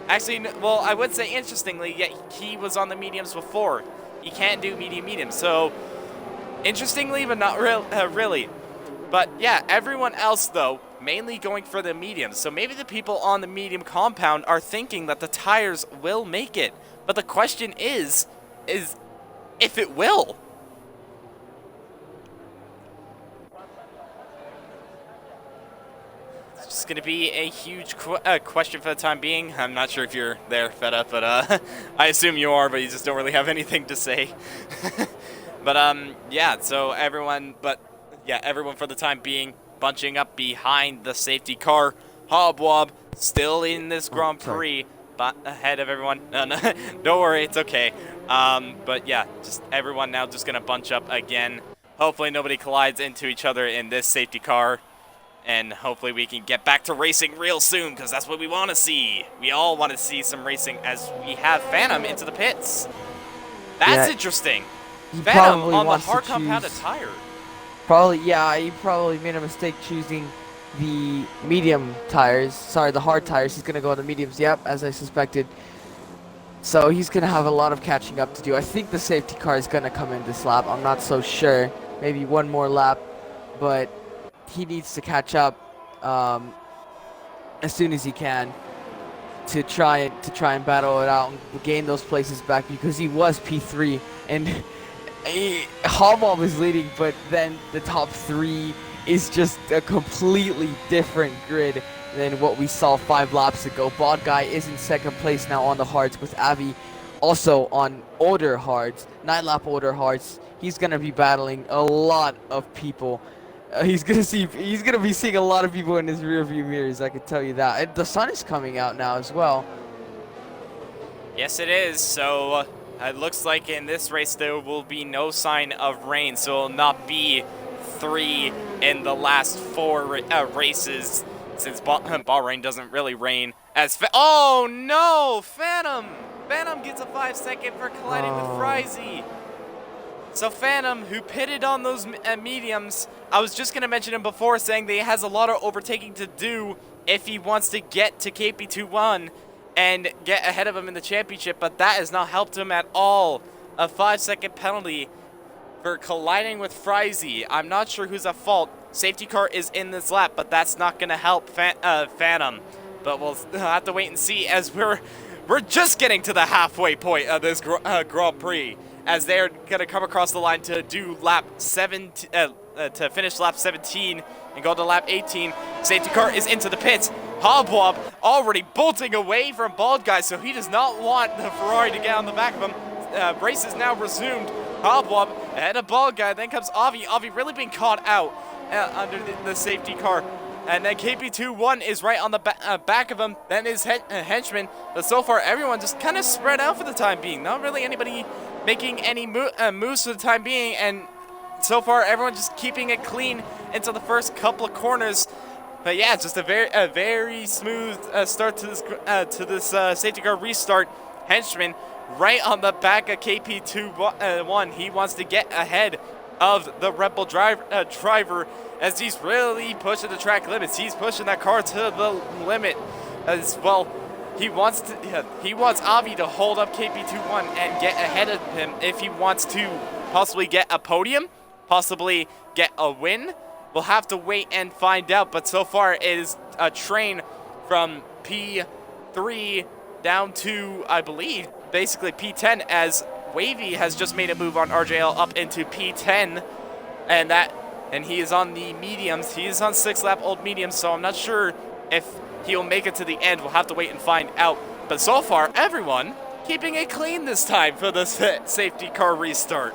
actually, well, I would say interestingly, yet he was on the mediums before. He can't do medium. So, interestingly, but not really. But yeah, everyone else though, mainly going for the mediums. So maybe the people on the medium compound are thinking that the tires will make it. But the question is if it will. It's just going to be a huge question for the time being. I'm not sure if you're there, Feta, but I assume you are, but you just don't really have anything to say. But yeah, so everyone for the time being bunching up behind the safety car. Hobwob still in this Grand Prix, but ahead of everyone. No, don't worry, it's okay. But yeah, just everyone now just gonna bunch up again. Hopefully nobody collides into each other in this safety car, and hopefully we can get back to racing real soon, because that's what we want to see. We all want to see some racing as we have Phantom into the pits. That's interesting. Phantom on the hard compounded tire. He probably made a mistake choosing the medium tires. Sorry, the hard tires. He's going to go on the mediums. Yep, as I suspected. So he's going to have a lot of catching up to do. I think the safety car is going to come in this lap. I'm not so sure. Maybe one more lap. But he needs to catch up as soon as he can to try and battle it out and gain those places back, because he was P3 and Hobwob is leading, but then the top 3 is just a completely different grid than what we saw 5 laps ago. Baldguy is in second place now on the hards, with Avi also on older hards, 9 lap older hards. He's gonna be battling a lot of people. He's gonna be seeing a lot of people in his rear view mirrors, I can tell you that. And the sun is coming out now as well. Yes, it is. So it looks like in this race there will be no sign of rain, so it will not be 3 in the last 4 races, since Bahrain doesn't really rain. Oh no, Phantom gets a 5-second for colliding with Frizy. So Phantom, who pitted on those mediums, I was just going to mention him before, saying that he has a lot of overtaking to do if he wants to get to KP21 and get ahead of him in the championship, but that has not helped him at all. A 5-second penalty for colliding with Frizy. I'm not sure who's at fault. Safety car is in this lap, but that's not going to help Phantom. But we'll have to wait and see, as we're just getting to the halfway point of this Grand Prix, as they're going to come across the line to do lap 17, to finish lap 17 and go to lap 18. Safety car is into the pits. Hobwob already bolting away from Baldguy, so he does not want the Ferrari to get on the back of him. Race is now resumed. Hobwob ahead of Baldguy, then comes Avi. Avi really being caught out under the safety car. And then KP21 is right on the back of him, then his henchman. But so far, everyone just kind of spread out for the time being. Not really anybody making any moves for the time being, and so far, everyone just keeping it clean into the first couple of corners. But yeah, just a very smooth start to this safety car restart. Henchman right on the back of KP21. He wants to get ahead of the Red Bull driver, as he's really pushing the track limits. He's pushing that car to the limit as well. He wants Avi to hold up KP21 and get ahead of him if he wants to possibly get a podium, possibly get a win. We'll have to wait and find out, but so far it is a train from P3 down to, I believe, basically P10, as Wavy has just made a move on RJL up into P10, and he is on the mediums. He is on 6-lap old mediums, so I'm not sure if he'll make it to the end. We'll have to wait and find out. But so far, everyone keeping it clean this time for the safety car restart.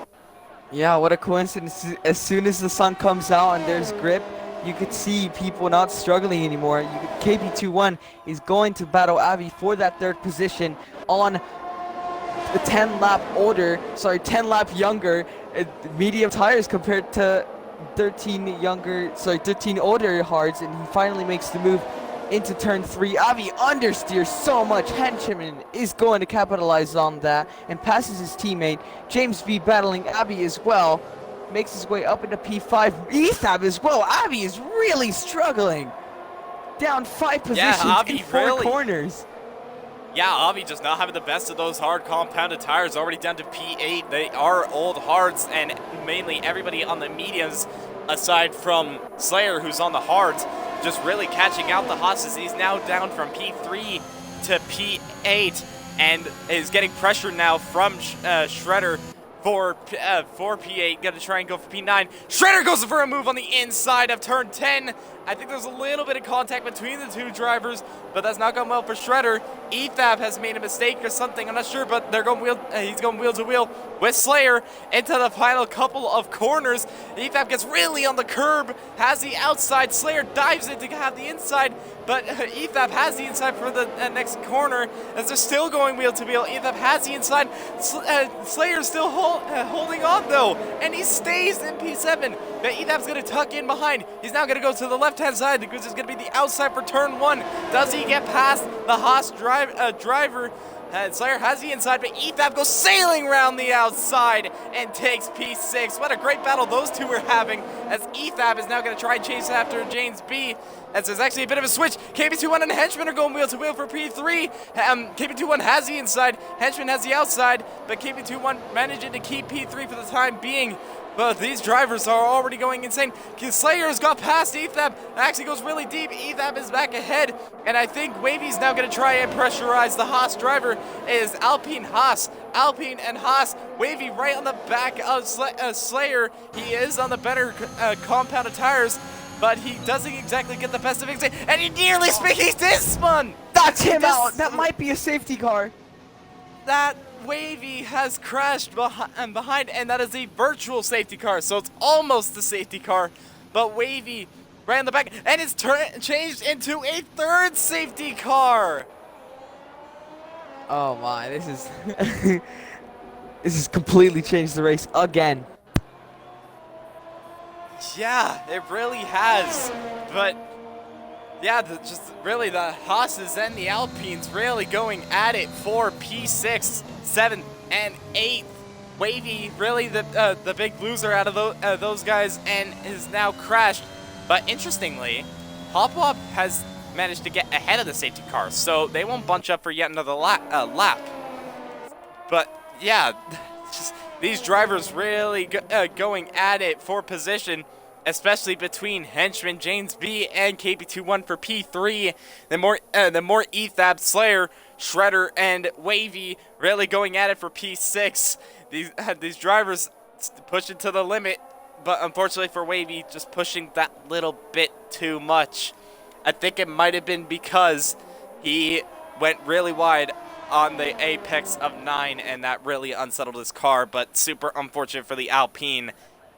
Yeah, what a coincidence. As soon as the sun comes out and there's grip, you could see people not struggling anymore. KP21 is going to battle Avi for that 3rd position on the 10 lap younger medium tires compared to 13 older hards, and he finally makes the move into turn 3. Avi understeers so much. Henchman is going to capitalize on that and passes his teammate. James B battling Avi as well. Makes his way up into P5. Ethab as well. Avi is really struggling. Down 5 positions in 4 corners. Yeah, Avi just not having the best of those hard compounded tires, already down to P8. They are old hards, and mainly everybody on the mediums, aside from Slayer, who's on the hards, just really catching out the Haas's. He's now down from P3 to P8 and is getting pressure now from Shredder for P8. Gonna try and go for P9. Shredder goes for a move on the inside of turn 10. I think there's a little bit of contact between the two drivers, but that's not going well for Shredder. Ethab has made a mistake or something, I'm not sure, but they're going he's going wheel to wheel with Slayer into the final couple of corners. Ethab gets really on the curb, has the outside. Slayer dives in to have the inside, but Ethab has the inside for the next corner as they're still going wheel to wheel. Ethab has the inside. Slayer's still holding on though, and he stays in P7. But Ethab's going to tuck in behind. He's now going to go to the left-hand side. The Goose is going to be the outside for turn 1. Does he get past the Haas driver? Slayer has the inside, but Ethab goes sailing around the outside and takes P6. What a great battle those two are having, as Ethab is now going to try and chase after James B. As there's actually a bit of a switch. KB21 and Henchman are going wheel to wheel for P3. KB21 has the inside, Henchman has the outside, but KB21 managing to keep P3 for the time being. But these drivers are already going insane. Slayer's got past Ethab. Actually goes really deep. Ethab is back ahead. And I think Wavy's now going to try and pressurize the Haas driver. It is Alpine Haas. Alpine and Haas. Wavy right on the back of Slayer. He is on the better compounded tires, but he doesn't exactly get the best of it. And he nearly speaking this one. That's him out. That might be a safety car. That Wavy has crashed behind, and that is a virtual safety car, so it's almost the safety car, but Wavy ran the back, and it's changed into a third safety car. Oh my, this is this has completely changed the race again. Yeah, it really has, but yeah, just really the Haas's and the Alpines really going at it for P6, 7, and 8. Wavy, really the big loser out of those guys, and is now crashed. But interestingly, Hopwop has managed to get ahead of the safety car, so they won't bunch up for yet another lap. But yeah, just these drivers really going at it for position, especially between Henchman, James B, and KP21 for P3. The more Ethab, Slayer, Shredder, and Wavy really going at it for P6. These drivers pushing to the limit, but unfortunately for Wavy, just pushing that little bit too much. I think it might have been because he went really wide on the apex of 9, and that really unsettled his car, but super unfortunate for the Alpine,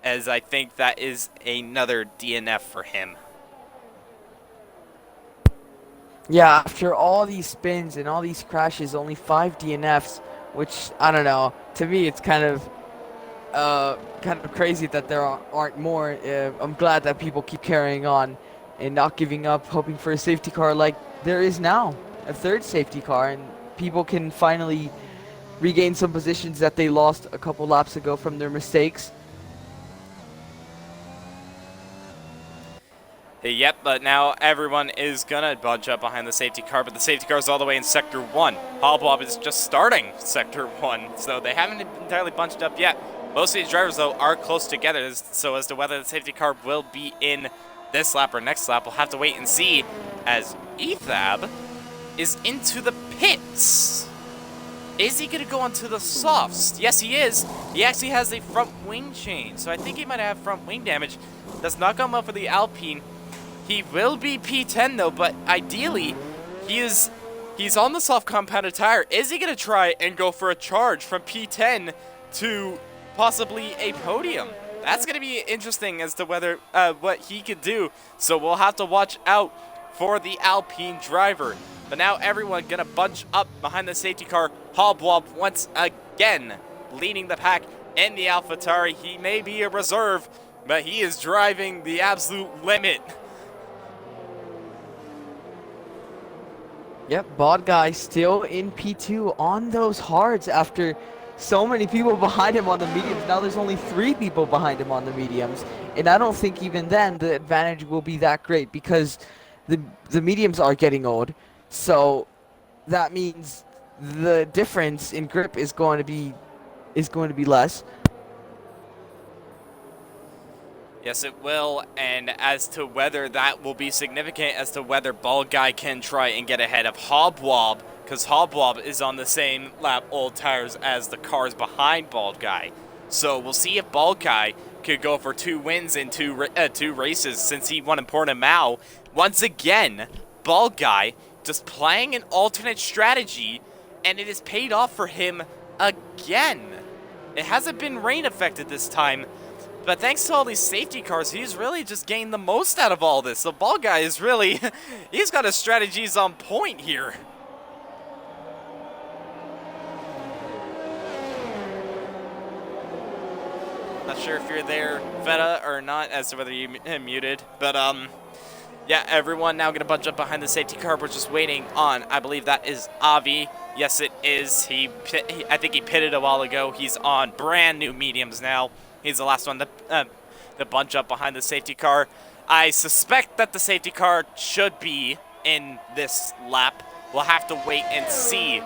as I think that is another DNF for him. Yeah, after all these spins and all these crashes, only 5 DNFs, which, I don't know, to me it's kind of crazy that there aren't more. I'm glad that people keep carrying on and not giving up, hoping for a safety car like there is now, a third safety car, and people can finally regain some positions that they lost a couple laps ago from their mistakes. Yep, but now everyone is gonna bunch up behind the safety car, but the safety car is all the way in Sector 1. Hoblob is just starting Sector 1, so they haven't entirely bunched up yet. Most of these drivers, though, are close together, so as to whether the safety car will be in this lap or next lap, we'll have to wait and see, as Ethab is into the pits. Is he going to go onto the softs? Yes, he is. He actually has a front wing change, so I think he might have front wing damage. That's not going well for the Alpine. He will be P10 though, but ideally, he's on the soft compounded tire. Is he going to try and go for a charge from P10 to possibly a podium? That's going to be interesting as to whether what he could do. So we'll have to watch out for the Alpine driver. But now everyone going to bunch up behind the safety car. Hobwob once again leading the pack in the AlphaTauri. He may be a reserve, but he is driving the absolute limit. Yep, Bod Guy still in P2 on those hards after so many people behind him on the mediums. Now there's only 3 people behind him on the mediums. And I don't think even then the advantage will be that great because the mediums are getting old. So that means the difference in grip is going to be less. Yes, it will, and as to whether that will be significant as to whether Bald Guy can try and get ahead of Hobwob, because Hobwob is on the same lap old tires as the cars behind Bald Guy. So we'll see if Bald Guy could go for 2 wins in two races since he won in Portimao. Once again, Bald Guy just playing an alternate strategy, and it has paid off for him again. It hasn't been rain affected this time, but thanks to all these safety cars, he's really just gained the most out of all this. So Bald Guy is really, he's got his strategies on point here. Not sure if you're there, Veta, or not, as to whether you muted, but yeah, everyone now gonna bunch up behind the safety car. We're just waiting on, I believe that is Avi. Yes, it is. I think he pitted a while ago. He's on brand new mediums now. He's the last one to bunch up behind the safety car. I suspect that the safety car should be in this lap. We'll have to wait and see.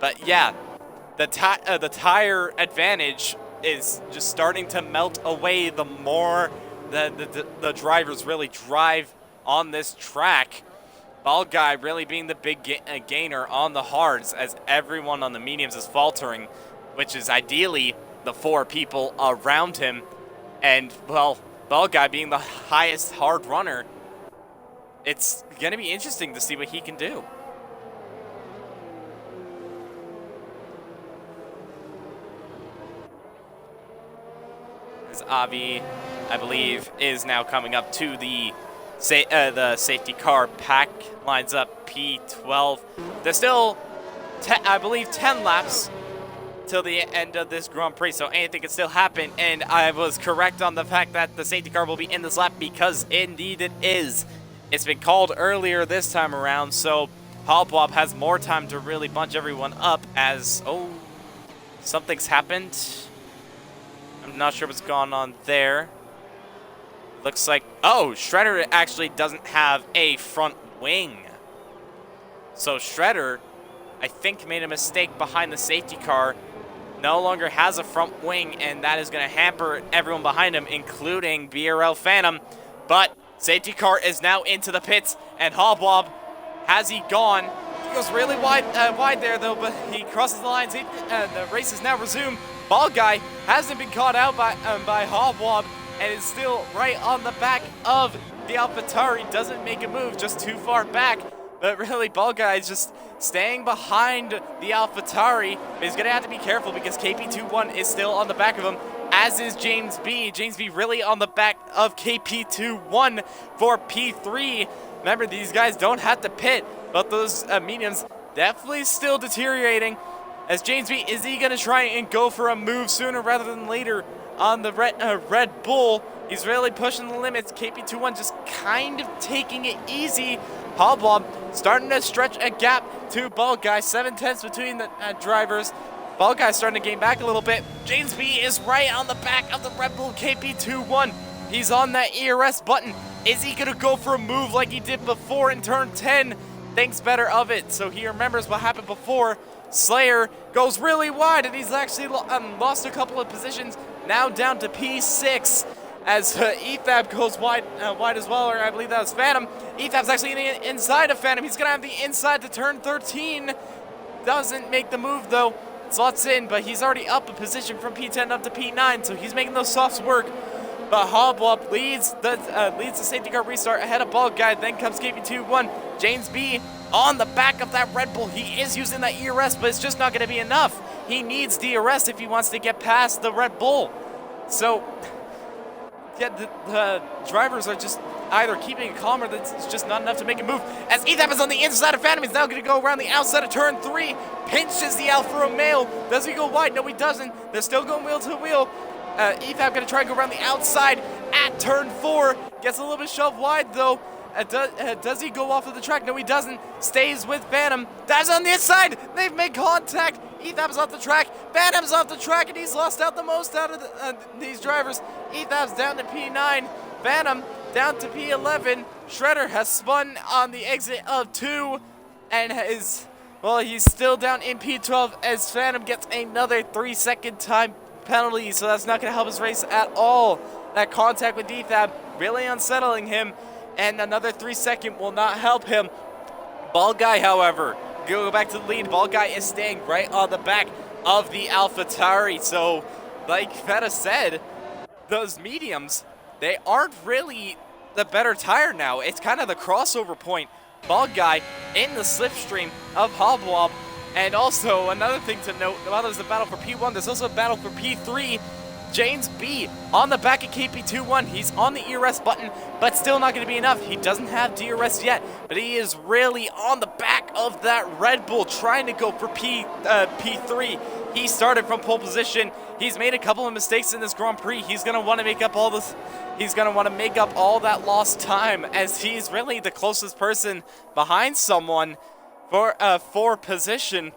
But yeah, the tire advantage is just starting to melt away the more the drivers really drive on this track. Bald Guy really being the big gainer on the hards as everyone on the mediums is faltering, which is ideally the 4 people around him. And, well, Bald Guy being the highest hard runner, it's going to be interesting to see what he can do. As Avi, I believe, is now coming up to the safety car. Pack lines up P12. There's still, I believe, 10 laps till the end of this Grand Prix, so anything can still happen. And I was correct on the fact that the safety car will be in this lap, because indeed it is. It's been called earlier this time around, so Hobwob has more time to really bunch everyone up as, oh, something's happened. I'm not sure what's going on there. Looks like, oh, Shredder actually doesn't have a front wing. So Shredder, I think, made a mistake behind the safety car. No longer has a front wing, and that is going to hamper everyone behind him, including BRL Phantom. But safety car is now into the pits, and Hobwob, has he gone? He goes really wide there, though, but he crosses the lines. The race is now resumed. Bald Guy hasn't been caught out by Hobwob, and is still right on the back of the AlphaTauri. Doesn't make a move, just too far back. But really, Bald Guy is just staying behind the AlphaTauri. But he's going to have to be careful because KP21 is still on the back of him, as is James B. James B really on the back of KP21 for P3. Remember, these guys don't have to pit, but those mediums definitely still deteriorating. As James B, is he going to try and go for a move sooner rather than later on the Red Bull? He's really pushing the limits. KP21 just kind of taking it easy. Hobwob starting to stretch a gap to Bald Guy. 7/10 between the drivers. Bald Guy starting to gain back a little bit. James B is right on the back of the Red Bull KP21. He's on that ERS button. Is he going to go for a move like he did before in turn 10? Thinks better of it. So he remembers what happened before. Slayer goes really wide, and he's actually lost a couple of positions. Now down to P6 as Ethab goes wide as well, or I believe that was Phantom. Ethab's actually in the inside of Phantom. He's going to have the inside to turn 13. Doesn't make the move, though. Slots in, but he's already up a position from P10 up to P9, so he's making those softs work. But Hobwob leads the safety car restart ahead of Bald Guy. Then comes KP21. James B on the back of that Red Bull. He is using that ERS, but it's just not going to be enough. He needs DRS if he wants to get past the Red Bull. So, yeah, the drivers are just either keeping it calm or it's just not enough to make a move. As Ethab is on the inside of Phantom, he's now going to go around the outside of turn 3. Pinches the Alfa Romeo. Does he go wide? No, he doesn't. They're still going wheel to wheel. Ethab going to try and go around the outside at turn 4. Gets a little bit shoved wide, though. Does he go off of the track? No, he doesn't. Stays with Phantom. Dives on the inside. They've made contact. Ethab's off the track. Phantom's off the track, and he's lost out the most out of these drivers. Ethab's down to P9. Phantom down to P11. Shredder has spun on the exit of 2 and he's still down in P12 as Phantom gets another 3-second time penalty, so that's not going to help his race at all. That contact with Ethab really unsettling him, and another 3-second will not help him. Baldguy, however, go back to the lead. Baldguy is staying right on the back of the AlphaTauri. So, like Feta said, those mediums, they aren't really the better tire now. It's kind of the crossover point. Baldguy in the slipstream of Hobwob. And also, another thing to note, while there's a battle for P1, there's also a battle for P3. James B on the back of KP21. He's on the ERS button, but still not going to be enough. He doesn't have DRS yet, but he is really on the back of that Red Bull trying to go for P3. He started from pole position. He's made a couple of mistakes in this Grand Prix. He's going to want to make up all this. He's going to want to make up all that lost time, as he's really the closest person behind someone for position,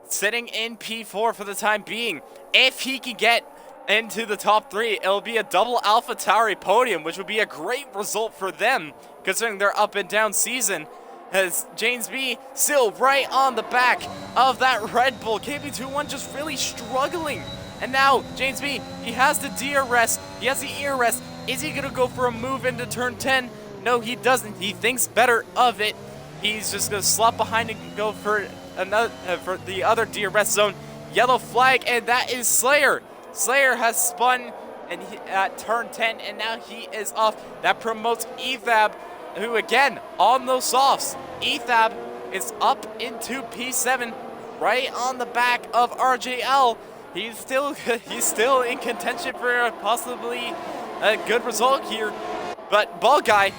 sitting in P4 for the time being. If he can get into the top 3, it'll be a double AlphaTauri podium, which would be a great result for them, considering their up and down season. As James B still right on the back of that Red Bull. KP21 just really struggling. And now James B, he has the DRS, he has the ERS. Is he gonna go for a move into turn 10? No, he doesn't. He thinks better of it. He's just gonna slot behind and go for another for the other DRS zone. Yellow flag, and that is Slayer. Slayer has spun and at turn 10, and now he is off. That promotes Ethab, who again on those softs. Ethab is up into P7, right on the back of RJL. He's still in contention for possibly a good result here. But Baldguy,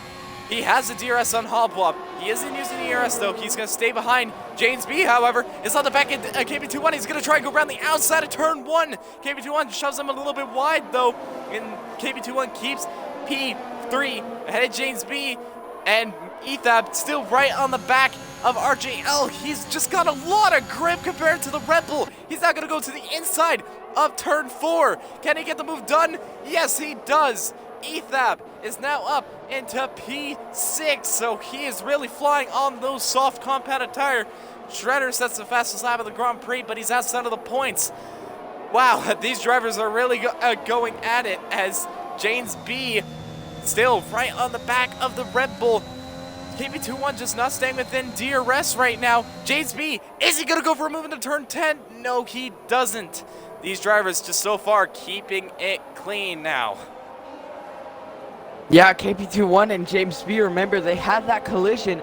he has the DRS on Hobwob. He isn't using the ERS though. He's going to stay behind. James B, however, is on the back end of KP21. He's going to try and go around the outside of turn 1. KP21 shoves him a little bit wide though. And KP21 keeps P3 ahead of James B. And Ethab still right on the back of RJL. He's just got a lot of grip compared to the Red Bull. He's now going to go to the inside of turn 4. Can he get the move done? Yes, he does. Ethab is now up into P6, so he is really flying on those soft compounded tire. Shredder sets the fastest lap of the Grand Prix, but he's outside of the points. Wow, these drivers are really going at it, as James B still right on the back of the Red Bull. KP21 just not staying within DRS right now. James B, is he going to go for a move into turn 10? No, he doesn't. These drivers just so far keeping it clean now. Yeah, KP21 and James B, remember, they had that collision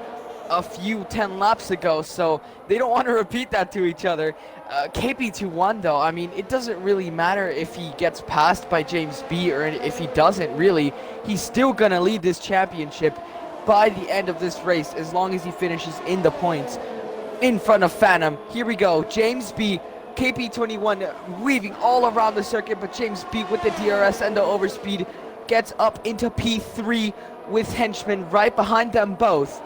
a few 10 laps ago, so they don't want to repeat that to each other. KP21, though, I mean, it doesn't really matter if he gets passed by James B or if he doesn't, really. He's still going to lead this championship by the end of this race, as long as he finishes in the points in front of Phantom. Here we go, James B, KP21 weaving all around the circuit, but James B with the DRS and the overspeed gets up into P3 with Henchman right behind them both.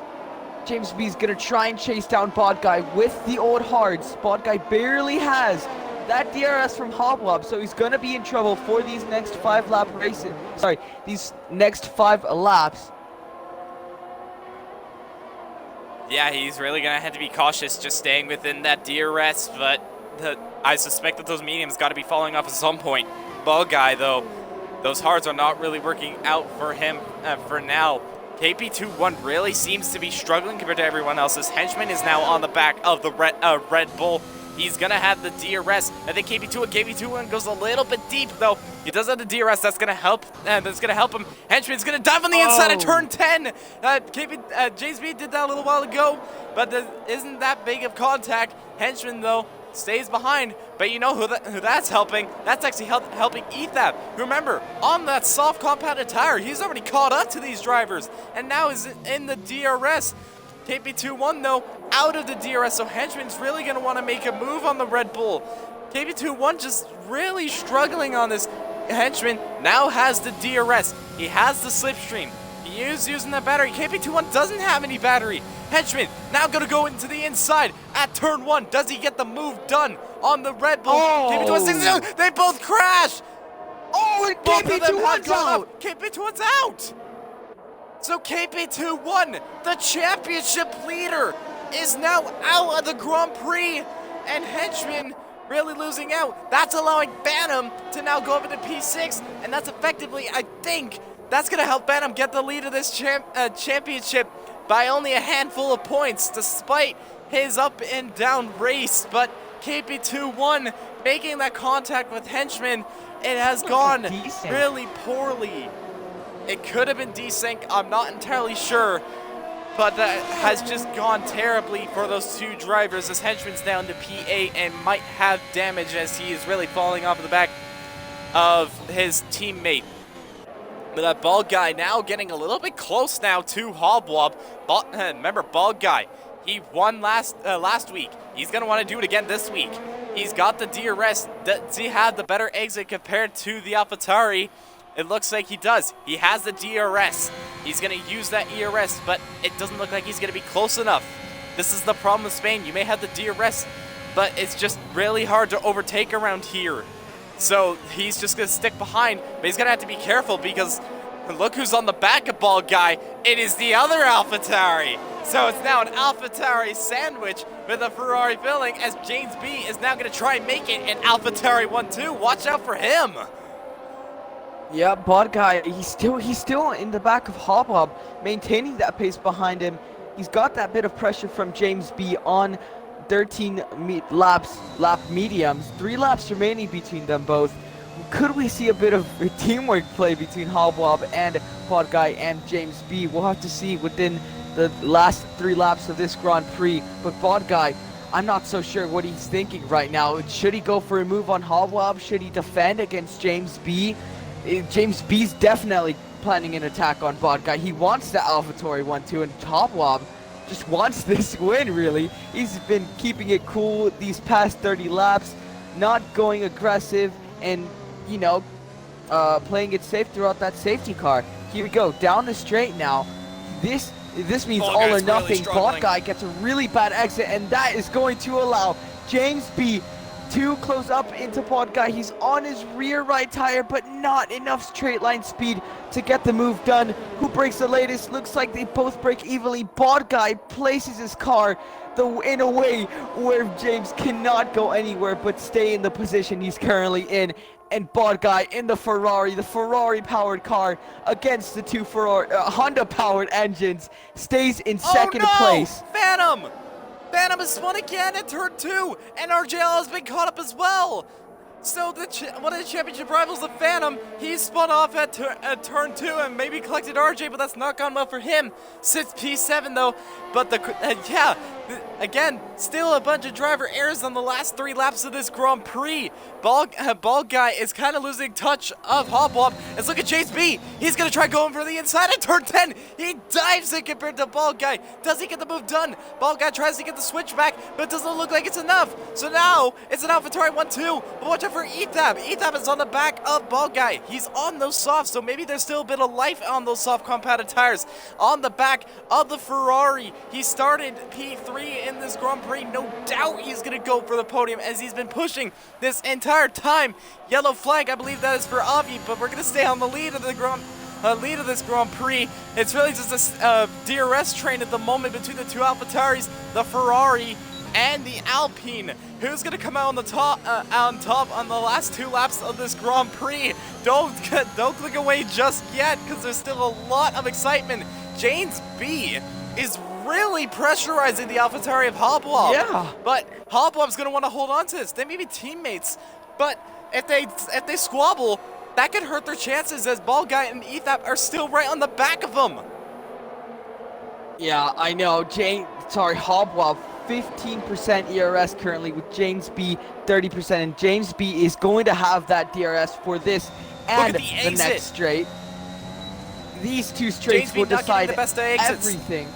James B is going to try and chase down Baldguy with the old hards. Baldguy barely has that DRS from Hobwob, so he's going to be in trouble for these next 5 lap races. Sorry, these next 5 laps. Yeah, he's really going to have to be cautious just staying within that DRS, but I suspect that those mediums got to be falling off at some point. Baldguy, though, those hards are not really working out for him for now. KP21 really seems to be struggling compared to everyone else's. Henchman is now on the back of the Red Bull. He's going to have the DRS. I think KP21 goes a little bit deep, though. He does have the DRS. That's going to help. That's going to help him. Henchman's going to dive on the inside of turn 10. James B did that a little while ago, but there isn't that big of contact. Henchman, though, stays behind, but you know who that's helping? That's actually helping Ethab. Remember, on that soft compounded tire, he's already caught up to these drivers, and now is in the DRS. KP21, though, out of the DRS, so Henchman's really going to want to make a move on the Red Bull. KP21 just really struggling on this. Henchman now has the DRS. He has the slipstream. He is using the battery. KP21 doesn't have any battery. Henchman now going to go into the inside at turn 1. Does he get the move done on the Red Bull? KP21, they both crash. Oh, and KP21's out. KP21's out. So KP21, the championship leader, is now out of the Grand Prix, and Henchman really losing out. That's allowing Phantom to now go up into P6, and that's effectively, I think, that's going to help Phantom get the lead of this championship by only a handful of points, despite his up and down race. But KP2-1 making that contact with Henchman, it has gone really poorly. It could have been desync, I'm not entirely sure, but that has just gone terribly for those two drivers as Henchman's down to P8 and might have damage as he is really falling off the back of his teammate. But that Bald Guy now getting a little bit close now to Hobwob. Remember, Bald Guy, he won last week. He's going to want to do it again this week. He's got the DRS. Does he have the better exit compared to the AlphaTauri? It looks like he does. He has the DRS. He's going to use that ERS, but it doesn't look like he's going to be close enough. This is the problem with Spain. You may have the DRS, but it's just really hard to overtake around here. So he's just going to stick behind, but he's going to have to be careful because look who's on the back of Bald Guy. It is the other AlphaTauri. So it's now an AlphaTauri sandwich with a Ferrari filling as James B is now going to try and make it an AlphaTauri 1-2. Watch out for him. Yeah, Bald Guy, he's still in the back of Hobwob, maintaining that pace behind him. He's got that bit of pressure from James B on 13 lap mediums, 3 laps remaining between them both. Could we see a bit of teamwork play between Hobwob and Bald Guy and James B? We'll have to see within the last 3 laps of this Grand Prix. But Bald Guy, I'm not so sure what he's thinking right now. Should he go for a move on Hobwob? Should he defend against James B? James B's definitely planning an attack on Bald Guy. He wants the AlphaTauri 1-2, and Hobwob just wants this win, really. He's been keeping it cool these past 30 laps, not going aggressive, and, you know, playing it safe throughout that safety car. Here we go, down the straight now. This means all or nothing. Bald Guy gets a really bad exit, and that is going to allow James B to close up into Bald Guy. He's on his rear right tire, but not enough straight line speed to get the move done. Who breaks the latest? Looks like they both break evenly. Bald Guy places his car in a way where James cannot go anywhere but stay in the position he's currently in. And Bald Guy in the Ferrari-powered car against the two Honda-powered engines stays in second place. Phantom! Phantom has spun again at turn 2, and RJL has been caught up as well. So one of the championship rivals, the Phantom, he's spun off at turn 2 and maybe collected RJ, but that's not gone well for him. Sits P7 though, but again, still a bunch of driver errors on the last 3 laps of this Grand Prix. Bald Guy is kind of losing touch of Hobwob. Let's look at James B. He's going to try going for the inside at turn 10. He dives in compared to Bald Guy. Does he get the move done? Bald Guy tries to get the switch back, but it doesn't look like it's enough. So now it's an AlphaTauri 1-2. But watch out for Ethab. Ethab is on the back of Bald Guy. He's on those softs, so maybe there's still a bit of life on those soft compounded tires. On the back of the Ferrari, he started P3 in this Grand Prix. No doubt he's going to go for the podium as he's been pushing this entire time. Yellow flag, I believe that is for Avi, but we're going to stay on the lead of this Grand Prix. It's really just a DRS train at the moment between the two AlphaTauris, the Ferrari and the Alpine. Who's going to come out on top on the last 2 laps of this Grand Prix? Don't click away just yet, because there's still a lot of excitement. James B is really pressurizing the AlphaTauri of Hobwob. Yeah. But Hobwob's going to want to hold on to this. They may be teammates, but if they squabble, that could hurt their chances as Bald Guy and Ethap are still right on the back of them. Yeah, I know. Hobwob 15% ERS currently with James B 30%, and James B is going to have that DRS for this and the next straight. These 2 straights will decide everything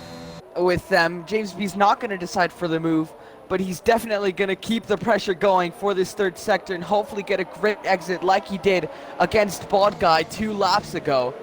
with them. James B's not going to decide for the move, but he's definitely going to keep the pressure going for this 3rd sector and hopefully get a great exit like he did against Bald Guy 2 laps ago.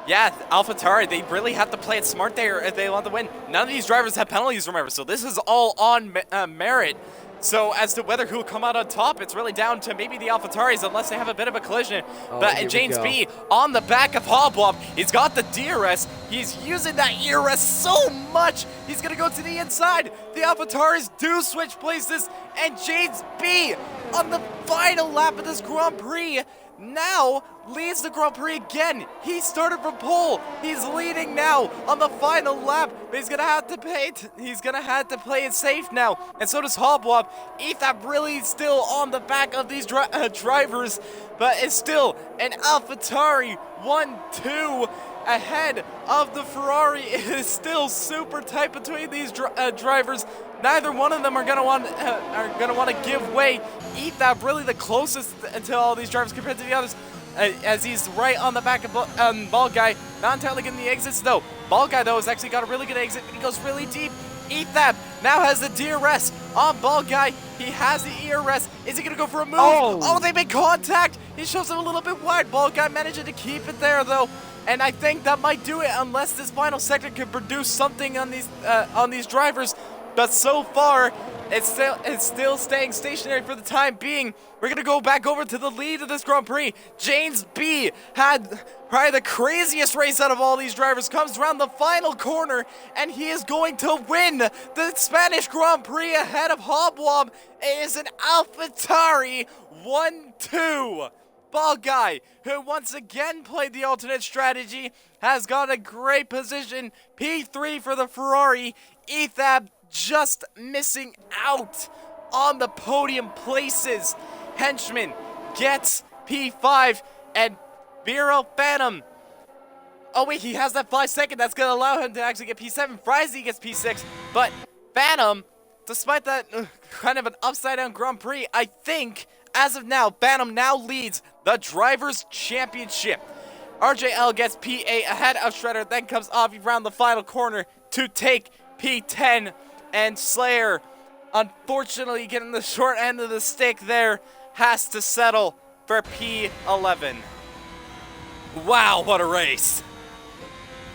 Yeah, AlphaTauri, they really have to play it smart there if they want to win. None of these drivers have penalties, remember, so this is all on merit. So as to whether who will come out on top, it's really down to maybe the AlphaTauris unless they have a bit of a collision. But James B on the back of Hobwob, he's got the DRS. He's using that ear rest so much. He's going to go to the inside. The AlphaTauris do switch places. And James B on the final lap of this Grand Prix now leads the Grand Prix again. He started from pole. He's leading now on the final lap, but he's gonna have to play it safe now. And so does Hobwob. Ethap really still on the back of these drivers, but it's still an AlphaTauri 1-2 ahead of the Ferrari. It is still super tight between these drivers. Neither one of them are gonna want to give way. Ethap really the closest to all these drivers compared to the others, as he's right on the back of Baldguy. Not entirely getting the exits though. Baldguy though has actually got a really good exit, and he goes really deep. Ethap now has the DRS on Baldguy. He has the ear rest. Is he gonna go for a move? Oh, they make contact. He shows him a little bit wide. Baldguy managing to keep it there though. And I think that might do it unless this final sector can produce something on these drivers. But so far, it's still staying stationary for the time being. We're going to go back over to the lead of this Grand Prix. James B had probably the craziest race out of all these drivers. Comes around the final corner, and he is going to win the Spanish Grand Prix ahead of Hobwob. It is an AlphaTauri 1-2. Baldguy, who once again played the alternate strategy, has got a great position. P3 for the Ferrari. Ethap just missing out on the podium places. Henchman gets P5, and BRL Phantom. Oh wait, he has that 5 second. That's going to allow him to actually get P7. Frizy gets P6, but Phantom, despite that kind of an upside-down Grand Prix, I think, as of now, Phantom now leads the Drivers' Championship. RJL gets P8 ahead of Shredder. Then comes Avi around the final corner to take P10. And Slayer, unfortunately getting the short end of the stick there, has to settle for P11. Wow, what a race.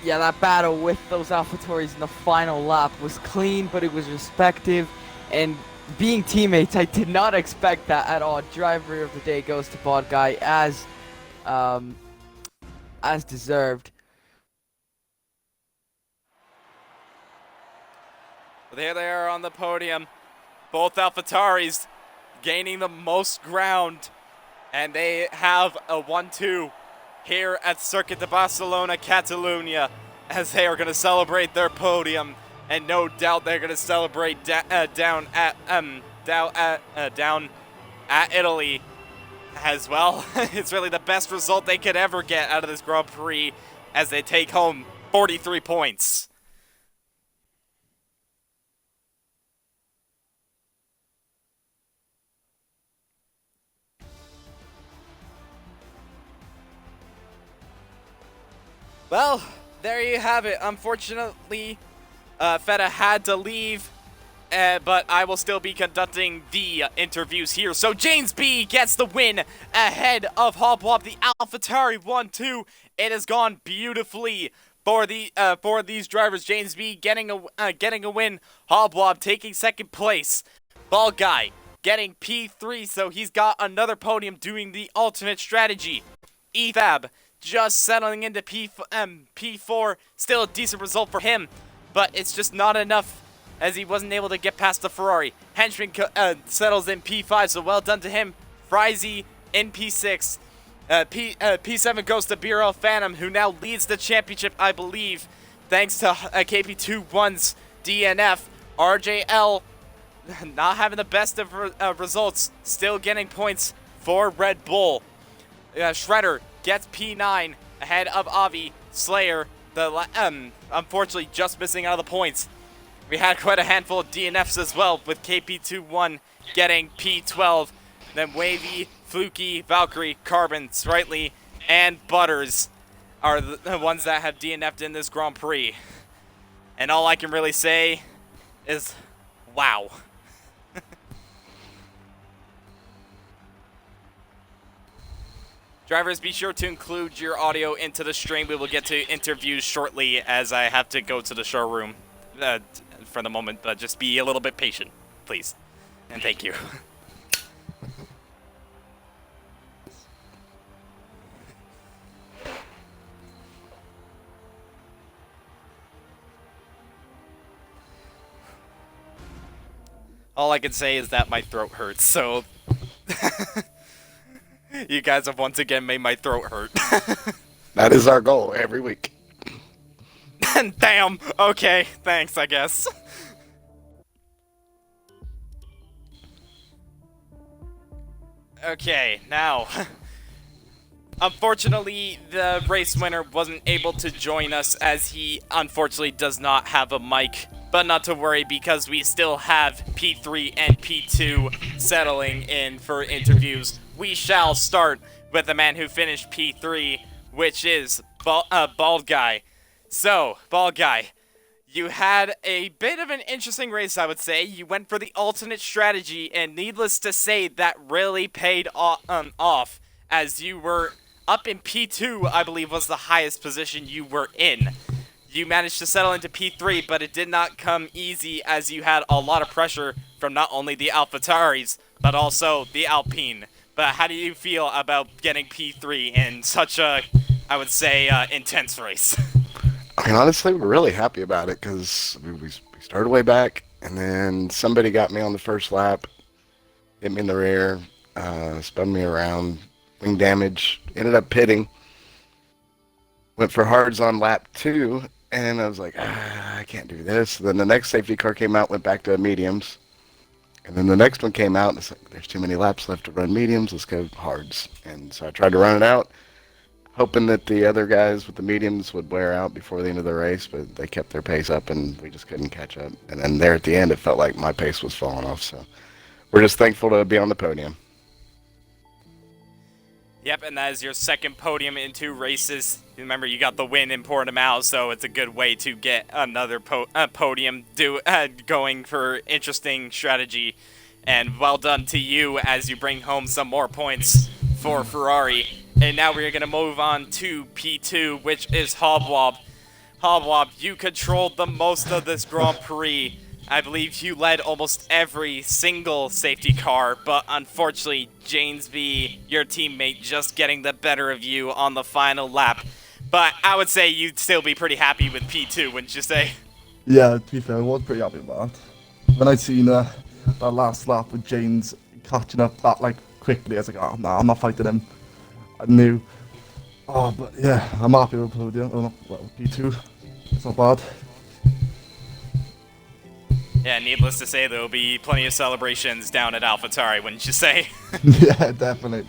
Yeah, that battle with those AlphaTauris in the final lap was clean, but it was respective. And being teammates, I did not expect that at all. Driver of the day goes to Baldguy as deserved. There they are on the podium. Both AlphaTauris gaining the most ground. And they have a 1-2 here at Circuit de Barcelona, Catalonia, as they are going to celebrate their podium. And no doubt they're going to celebrate down at Italy as well. It's really the best result they could ever get out of this Grand Prix, as they take home 43 points. Well, there you have it. Unfortunately, Feta had to leave, but I will still be conducting the interviews here. So James B gets the win ahead of Hobwob, the AlphaTauri 1-2. It has gone beautifully for these drivers. James B getting a win. Hobwob taking second place. Baldguy getting P3, so he's got another podium doing the alternate strategy. Ethap just settling into P4, still a decent result for him, but it's just not enough, as he wasn't able to get past the Ferrari. Henchman settles in P5, so well done to him. Frizy in P6. P7 goes to BRL Phantom, who now leads the championship, I believe, thanks to KP21's DNF. RJL not having the best of results, still getting points for Red Bull. Shredder gets P9 ahead of Avi. Slayer, unfortunately just missing out of the points. We had quite a handful of DNFs as well, with KP21 getting P12. Then Wavy, Fluky, Valkyrie, Carbon, Sprightly, and Butters are the ones that have DNF'd in this Grand Prix. And all I can really say is, wow. Drivers, be sure to include your audio into the stream. We will get to interviews shortly, as I have to go to the showroom for the moment. But just be a little bit patient, please. And thank you. All I can say is that my throat hurts, so you guys have once again made my throat hurt. That is our goal every week. Damn. Okay, thanks, I guess. Okay, now, unfortunately, the race winner wasn't able to join us as he unfortunately does not have a mic. But not to worry, because we still have P3 and P2 settling in for interviews. We shall start with the man who finished P3, which is Bald Guy. So, Bald Guy, you had a bit of an interesting race, I would say. You went for the alternate strategy, and needless to say, that really paid off, as you were up in P2, I believe was the highest position you were in. You managed to settle into P3, but it did not come easy, as you had a lot of pressure from not only the AlphaTauris, but also the Alpine. But how do you feel about getting P3 in such a, I would say, intense race? I mean, honestly, we're really happy about it because we started way back, and then somebody got me on the first lap, hit me in the rear, spun me around, wing damage, ended up pitting, went for hards on lap 2, and I was like, I can't do this. Then the next safety car came out, went back to mediums, and then the next one came out, and it's like, there's too many laps left to run mediums, let's go hards. And so I tried to run it out, hoping that the other guys with the mediums would wear out before the end of the race, but they kept their pace up and we just couldn't catch up. And then there at the end, it felt like my pace was falling off. So we're just thankful to be on the podium. Yep, and that is your second podium in 2 races. Remember, you got the win in Portimao, so it's a good way to get another podium going for interesting strategy. And well done to you as you bring home some more points for Ferrari. And now we're going to move on to P2, which is Hobwob. Hobwob, you controlled the most of this Grand Prix. I believe you led almost every single safety car, but unfortunately, Janesby, your teammate, just getting the better of you on the final lap. But I would say you'd still be pretty happy with P2, wouldn't you say? Yeah, to be fair, I was pretty happy about that. When I seen that last lap with James catching up that quickly, I was like, oh no, I'm not fighting him. I knew. Oh, but yeah, I'm happy with podium. Oh, no, well, P2, it's not bad. Yeah, needless to say, there will be plenty of celebrations down at AlphaTauri, wouldn't you say? Yeah, definitely.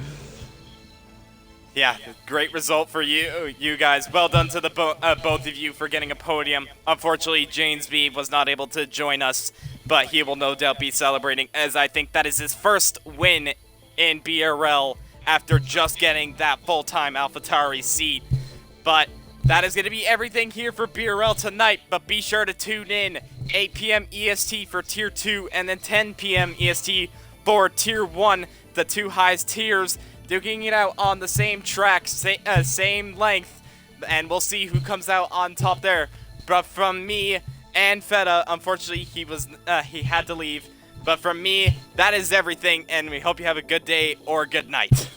Yeah, great result for you guys. Well done to the both of you for getting a podium. Unfortunately, Janesby was not able to join us, but he will no doubt be celebrating, as I think that is his first win in BRL after just getting that full-time AlphaTauri seat. But that is going to be everything here for BRL tonight, but be sure to tune in 8 p.m. EST for Tier 2 and then 10 p.m. EST for Tier 1, the 2 highest tiers, duking it out on the same track, same length, and we'll see who comes out on top there. But from me and Feta, unfortunately he had to leave, but from me, that is everything, and we hope you have a good day or good night.